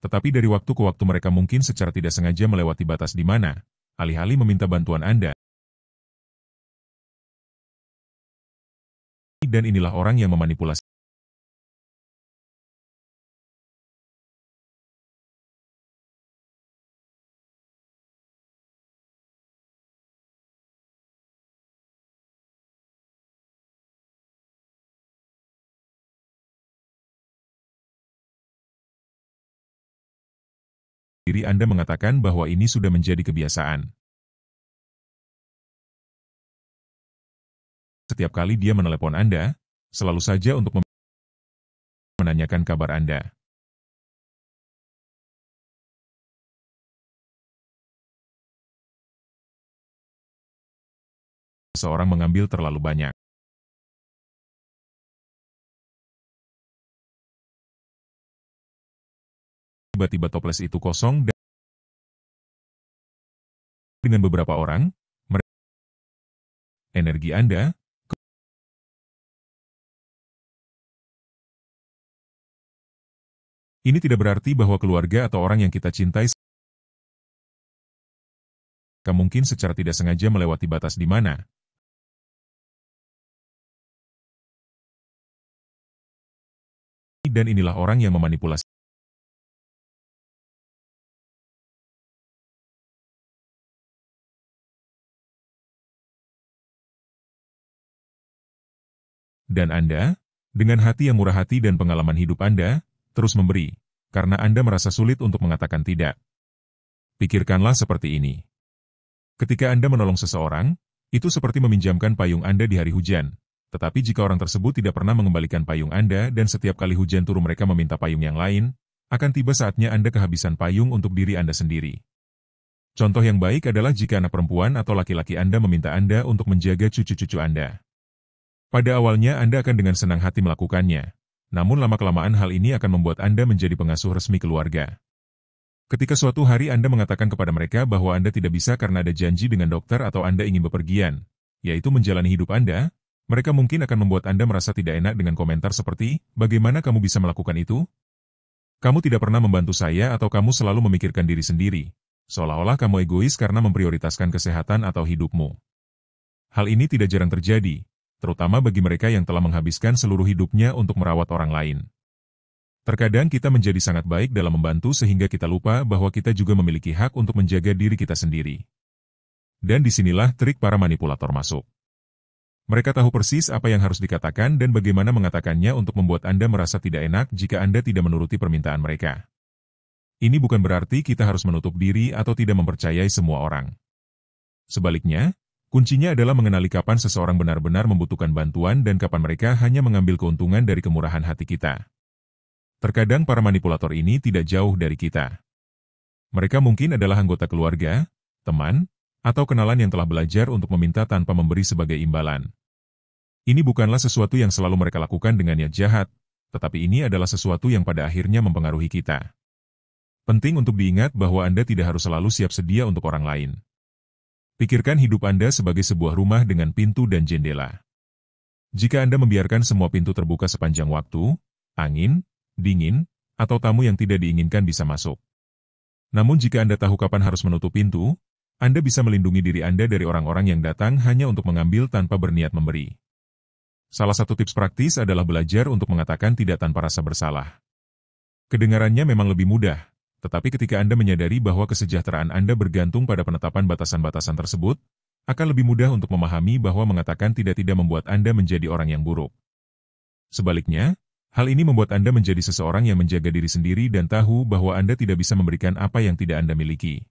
tetapi dari waktu ke waktu mereka mungkin secara tidak sengaja melewati batas di mana, alih-alih meminta bantuan Anda. Dan inilah orang yang memanipulasi. Diri Anda mengatakan bahwa ini sudah menjadi kebiasaan. Setiap kali dia menelepon Anda, selalu saja untuk menanyakan kabar Anda. seseorang mengambil terlalu banyak. Tiba-tiba toples itu kosong dan dengan beberapa orang, energi Anda. Ini tidak berarti bahwa keluarga atau orang yang kita cintai mungkin secara tidak sengaja melewati batas di mana dan inilah orang yang memanipulasi. Dan Anda, dengan hati yang murah hati dan pengalaman hidup Anda, terus memberi, karena Anda merasa sulit untuk mengatakan tidak. Pikirkanlah seperti ini. Ketika Anda menolong seseorang, itu seperti meminjamkan payung Anda di hari hujan. Tetapi jika orang tersebut tidak pernah mengembalikan payung Anda dan setiap kali hujan turun mereka meminta payung yang lain, akan tiba saatnya Anda kehabisan payung untuk diri Anda sendiri. Contoh yang baik adalah jika anak perempuan atau laki-laki Anda meminta Anda untuk menjaga cucu-cucu Anda. Pada awalnya Anda akan dengan senang hati melakukannya, namun lama-kelamaan hal ini akan membuat Anda menjadi pengasuh resmi keluarga. Ketika suatu hari Anda mengatakan kepada mereka bahwa Anda tidak bisa karena ada janji dengan dokter atau Anda ingin bepergian, yaitu menjalani hidup Anda, mereka mungkin akan membuat Anda merasa tidak enak dengan komentar seperti, "Bagaimana kamu bisa melakukan itu? Kamu tidak pernah membantu saya atau kamu selalu memikirkan diri sendiri, seolah-olah kamu egois karena memprioritaskan kesehatan atau hidupmu." Hal ini tidak jarang terjadi, terutama bagi mereka yang telah menghabiskan seluruh hidupnya untuk merawat orang lain. Terkadang kita menjadi sangat baik dalam membantu sehingga kita lupa bahwa kita juga memiliki hak untuk menjaga diri kita sendiri. Dan disinilah trik para manipulator masuk. Mereka tahu persis apa yang harus dikatakan dan bagaimana mengatakannya untuk membuat Anda merasa tidak enak jika Anda tidak menuruti permintaan mereka. Ini bukan berarti kita harus menutup diri atau tidak mempercayai semua orang. Sebaliknya, kuncinya adalah mengenali kapan seseorang benar-benar membutuhkan bantuan dan kapan mereka hanya mengambil keuntungan dari kemurahan hati kita. Terkadang para manipulator ini tidak jauh dari kita. Mereka mungkin adalah anggota keluarga, teman, atau kenalan yang telah belajar untuk meminta tanpa memberi sebagai imbalan. Ini bukanlah sesuatu yang selalu mereka lakukan dengan niat jahat, tetapi ini adalah sesuatu yang pada akhirnya mempengaruhi kita. Penting untuk diingat bahwa Anda tidak harus selalu siap sedia untuk orang lain. Pikirkan hidup Anda sebagai sebuah rumah dengan pintu dan jendela. Jika Anda membiarkan semua pintu terbuka sepanjang waktu, angin, dingin, atau tamu yang tidak diinginkan bisa masuk. Namun jika Anda tahu kapan harus menutup pintu, Anda bisa melindungi diri Anda dari orang-orang yang datang hanya untuk mengambil tanpa berniat memberi. Salah satu tips praktis adalah belajar untuk mengatakan tidak tanpa rasa bersalah. Kedengarannya memang lebih mudah, tetapi ketika Anda menyadari bahwa kesejahteraan Anda bergantung pada penetapan batasan-batasan tersebut, akan lebih mudah untuk memahami bahwa mengatakan tidak membuat Anda menjadi orang yang buruk. Sebaliknya, hal ini membuat Anda menjadi seseorang yang menjaga diri sendiri dan tahu bahwa Anda tidak bisa memberikan apa yang tidak Anda miliki.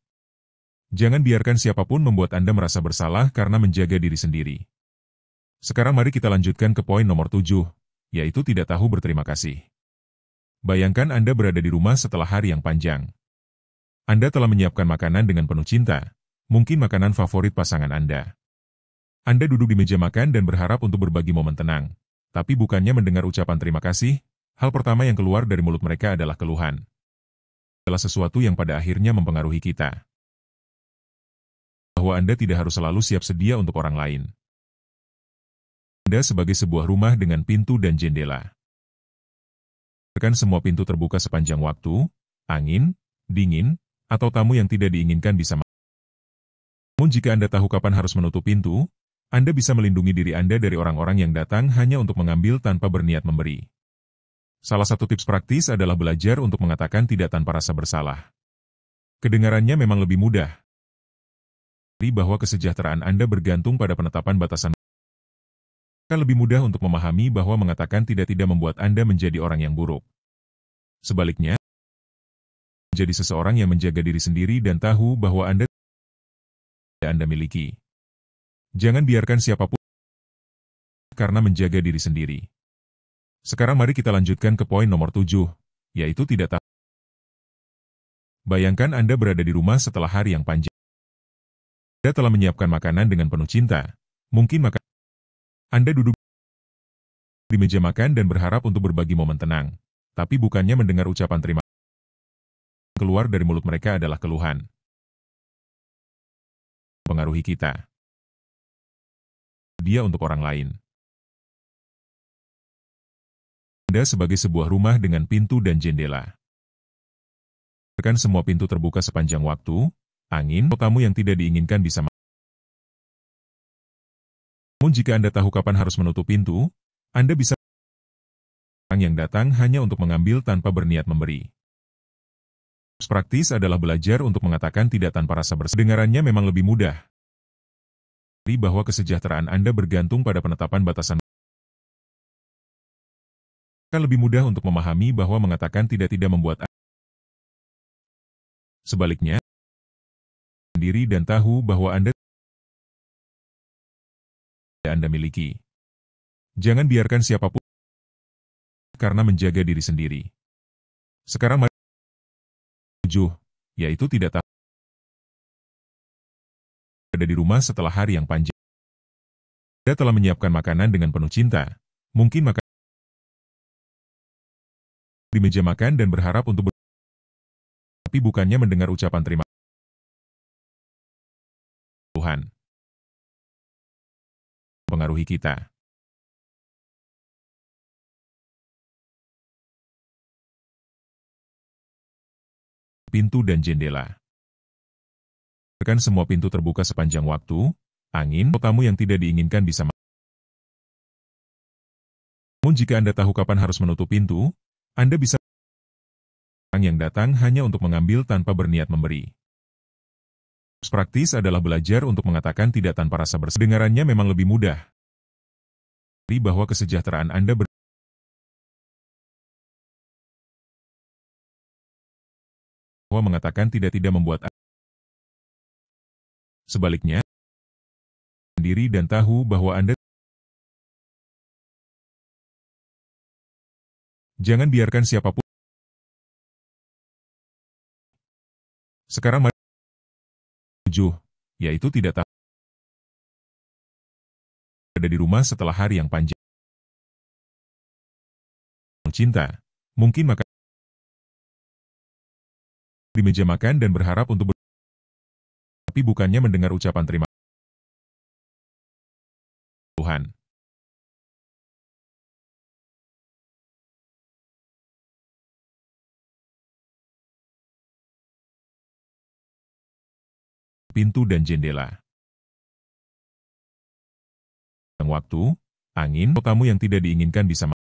Jangan biarkan siapapun membuat Anda merasa bersalah karena menjaga diri sendiri. Sekarang mari kita lanjutkan ke poin nomor 7, yaitu tidak tahu berterima kasih. Bayangkan Anda berada di rumah setelah hari yang panjang. Anda telah menyiapkan makanan dengan penuh cinta, mungkin makanan favorit pasangan Anda. Anda duduk di meja makan dan berharap untuk berbagi momen tenang. Tapi bukannya mendengar ucapan terima kasih, hal pertama yang keluar dari mulut mereka adalah keluhan. Adalah sesuatu yang pada akhirnya mempengaruhi kita. Bahwa Anda tidak harus selalu siap sedia untuk orang lain. Anda sebagai sebuah rumah dengan pintu dan jendela. Biarkan semua pintu terbuka sepanjang waktu, angin, dingin, atau tamu yang tidak diinginkan bisa masuk. Namun jika Anda tahu kapan harus menutup pintu, Anda bisa melindungi diri Anda dari orang-orang yang datang hanya untuk mengambil tanpa berniat memberi. Salah satu tips praktis adalah belajar untuk mengatakan tidak tanpa rasa bersalah. Kedengarannya memang lebih mudah. Bahwa kesejahteraan Anda bergantung pada penetapan batasan. Akan lebih mudah untuk memahami bahwa mengatakan tidak membuat Anda menjadi orang yang buruk. Sebaliknya, menjadi seseorang yang menjaga diri sendiri dan tahu bahwa Anda miliki. Jangan biarkan siapapun karena menjaga diri sendiri. Sekarang mari kita lanjutkan ke poin nomor 7, yaitu tidak tahu. Bayangkan Anda berada di rumah setelah hari yang panjang. Anda telah menyiapkan makanan dengan penuh cinta, Mungkin makan. Anda duduk di meja makan dan berharap untuk berbagi momen tenang. Tapi bukannya mendengar ucapan terima kasih keluar dari mulut mereka adalah keluhan. Pengaruhi kita. Dia untuk orang lain. Anda sebagai sebuah rumah dengan pintu dan jendela. Biarkan semua pintu terbuka sepanjang waktu, angin, atau tamu yang tidak diinginkan bisa masuk. Namun jika Anda tahu kapan harus menutup pintu, Anda bisa orang yang datang hanya untuk mengambil tanpa berniat memberi. Praktis adalah belajar untuk mengatakan tidak tanpa rasa bersalah. Dengarannya memang lebih mudah. Bahwa kesejahteraan Anda bergantung pada penetapan batasan. Akan lebih mudah untuk memahami bahwa mengatakan tidak membuat Anda. Sebaliknya, sendiri dan tahu bahwa Anda miliki. Jangan biarkan siapapun karena menjaga diri sendiri. Sekarang mari 7, yaitu tidak tahu. Ada di rumah setelah hari yang panjang. Anda telah menyiapkan makanan dengan penuh cinta. Mungkin makan di meja makan dan berharap untuk tapi bukannya mendengar ucapan terima kasih Tuhan. Pengaruhi kita. Pintu dan jendela. Biarkan semua pintu terbuka sepanjang waktu, angin, atau tamu yang tidak diinginkan bisa masuk. Namun jika Anda tahu kapan harus menutup pintu, Anda bisa orang yang datang hanya untuk mengambil tanpa berniat memberi. Praktis adalah belajar untuk mengatakan tidak tanpa rasa bersalah. Dengarannya memang lebih mudah. Bahwa kesejahteraan Anda bahwa mengatakan tidak membuat Anda. Sebaliknya, sendiri dan tahu bahwa Anda. Jangan biarkan siapapun. Sekarang mari 7, yaitu tidak tahu. Ada di rumah setelah hari yang panjang. Cinta, mungkin makan di meja makan dan berharap untuk tapi bukannya mendengar ucapan terima kasih Tuhan. Pintu dan jendela. Waktu, angin, atau tamu yang tidak diinginkan bisa masuk.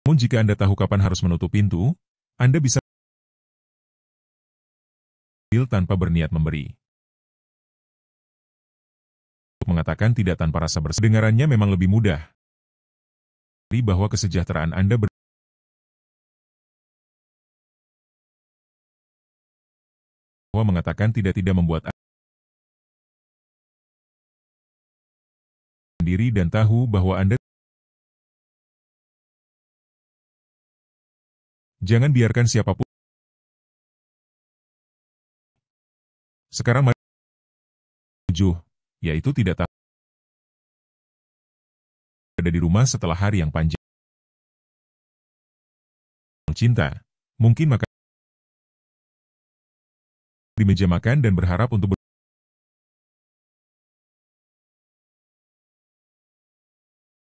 Namun jika Anda tahu kapan harus menutup pintu, Anda bisa tanpa berniat memberi. Untuk mengatakan tidak tanpa rasa bersalah. Dengarannya memang lebih mudah. Bahwa kesejahteraan Anda bahwa mengatakan tidak membuat Anda sendiri dan tahu bahwa Anda. Jangan biarkan siapapun. Sekarang mari 7, yaitu tidak tahu. Ada di rumah setelah hari yang panjang. Cinta, mungkin makan di meja makan dan berharap untuk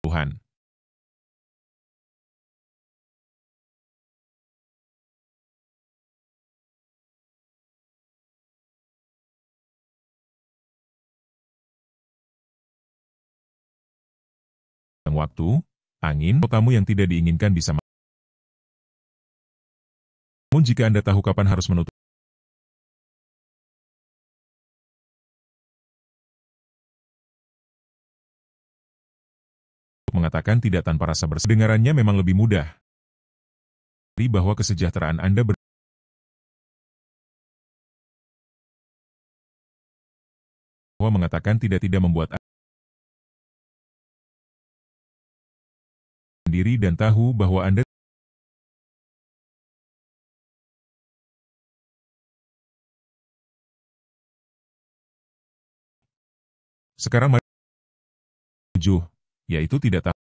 Tuhan. Waktu, angin, atau tamu yang tidak diinginkan bisa masuk. Namun jika Anda tahu kapan harus menutup mengatakan tidak tanpa rasa bersalah. Dengarannya memang lebih mudah. Bahwa kesejahteraan Anda bahwa mengatakan tidak membuat Anda sendiri dan tahu bahwa Anda Sekarang mari 7, yaitu tidak tahu.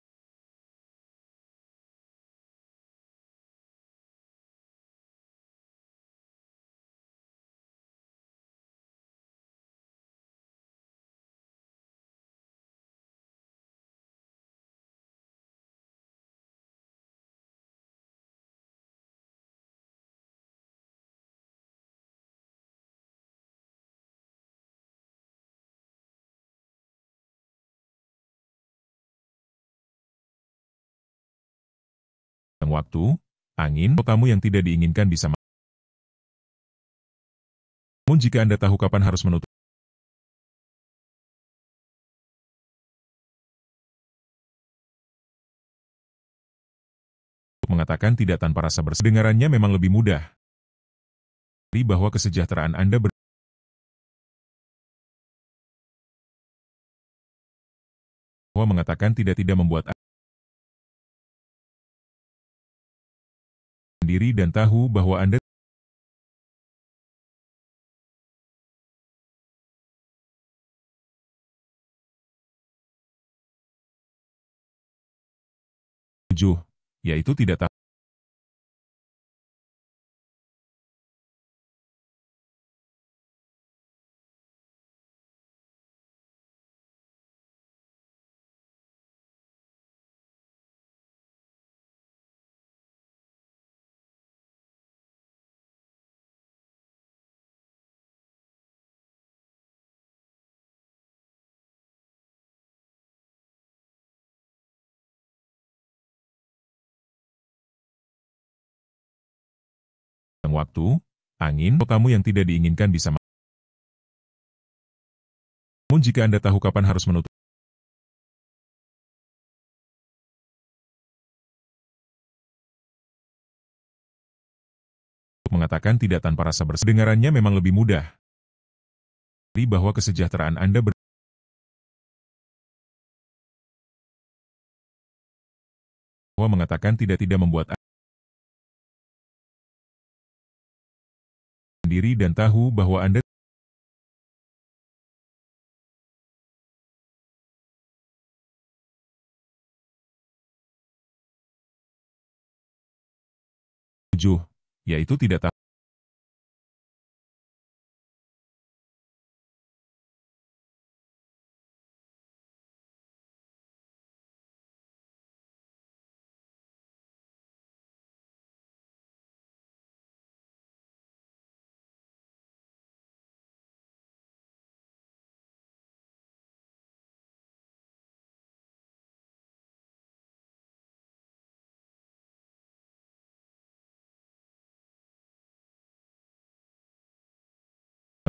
Waktu, angin, atau tamu yang tidak diinginkan bisa masuk. Namun jika Anda tahu kapan harus menutup, mengatakan tidak tanpa rasa bersalah, dengarannya memang lebih mudah. Bahwa kesejahteraan Anda bahwa mengatakan tidak membuat Anda sendiri dan tahu bahwa Anda tujuh, yaitu tidak tahu. Waktu, angin, atau tamu yang tidak diinginkan bisa masuk. Namun jika Anda tahu kapan harus menutup, mengatakan tidak tanpa rasa bersalah, dengarannya memang lebih mudah. Bahwa kesejahteraan Anda bahwa mengatakan tidak membuat Anda sendiri dan tahu bahwa Anda tujuh, yaitu tidak tahu.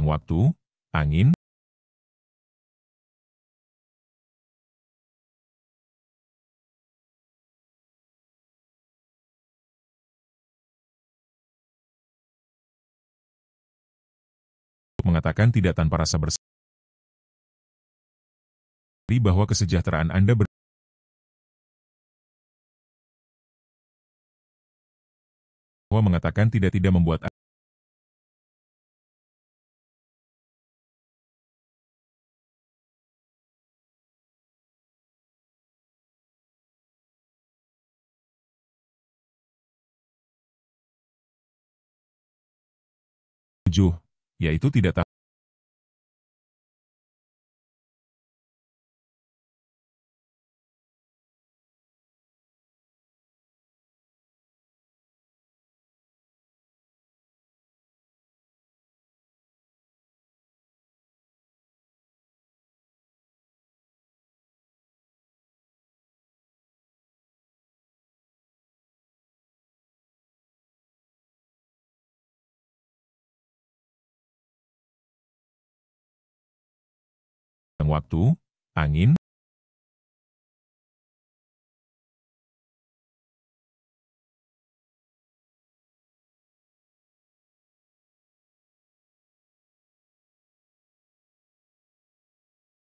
Waktu, angin, mengatakan tidak tanpa rasa bersalah. Bahwa kesejahteraan Anda bahwa mengatakan tidak membuat Anda tujuh, yaitu tidak tahu. Waktu, angin,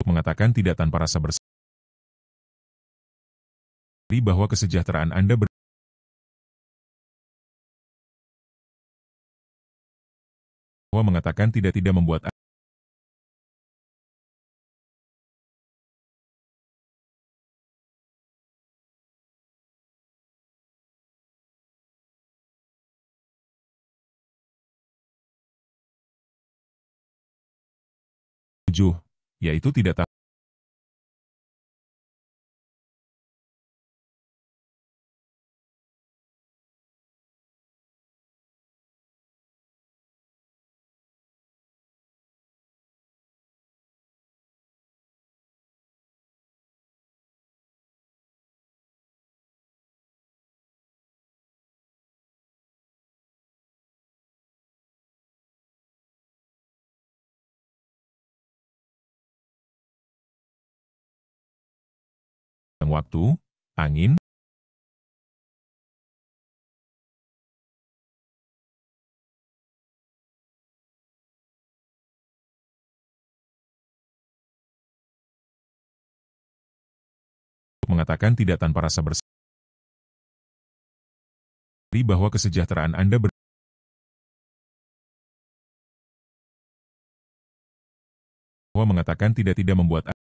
mengatakan tidak tanpa rasa bersalah. Bahwa kesejahteraan Anda bahwa mengatakan tidak membuat 7, yaitu tidak tahu waktu, angin, mengatakan tidak tanpa rasa bersalah bahwa kesejahteraan Anda bahwa mengatakan tidak membuat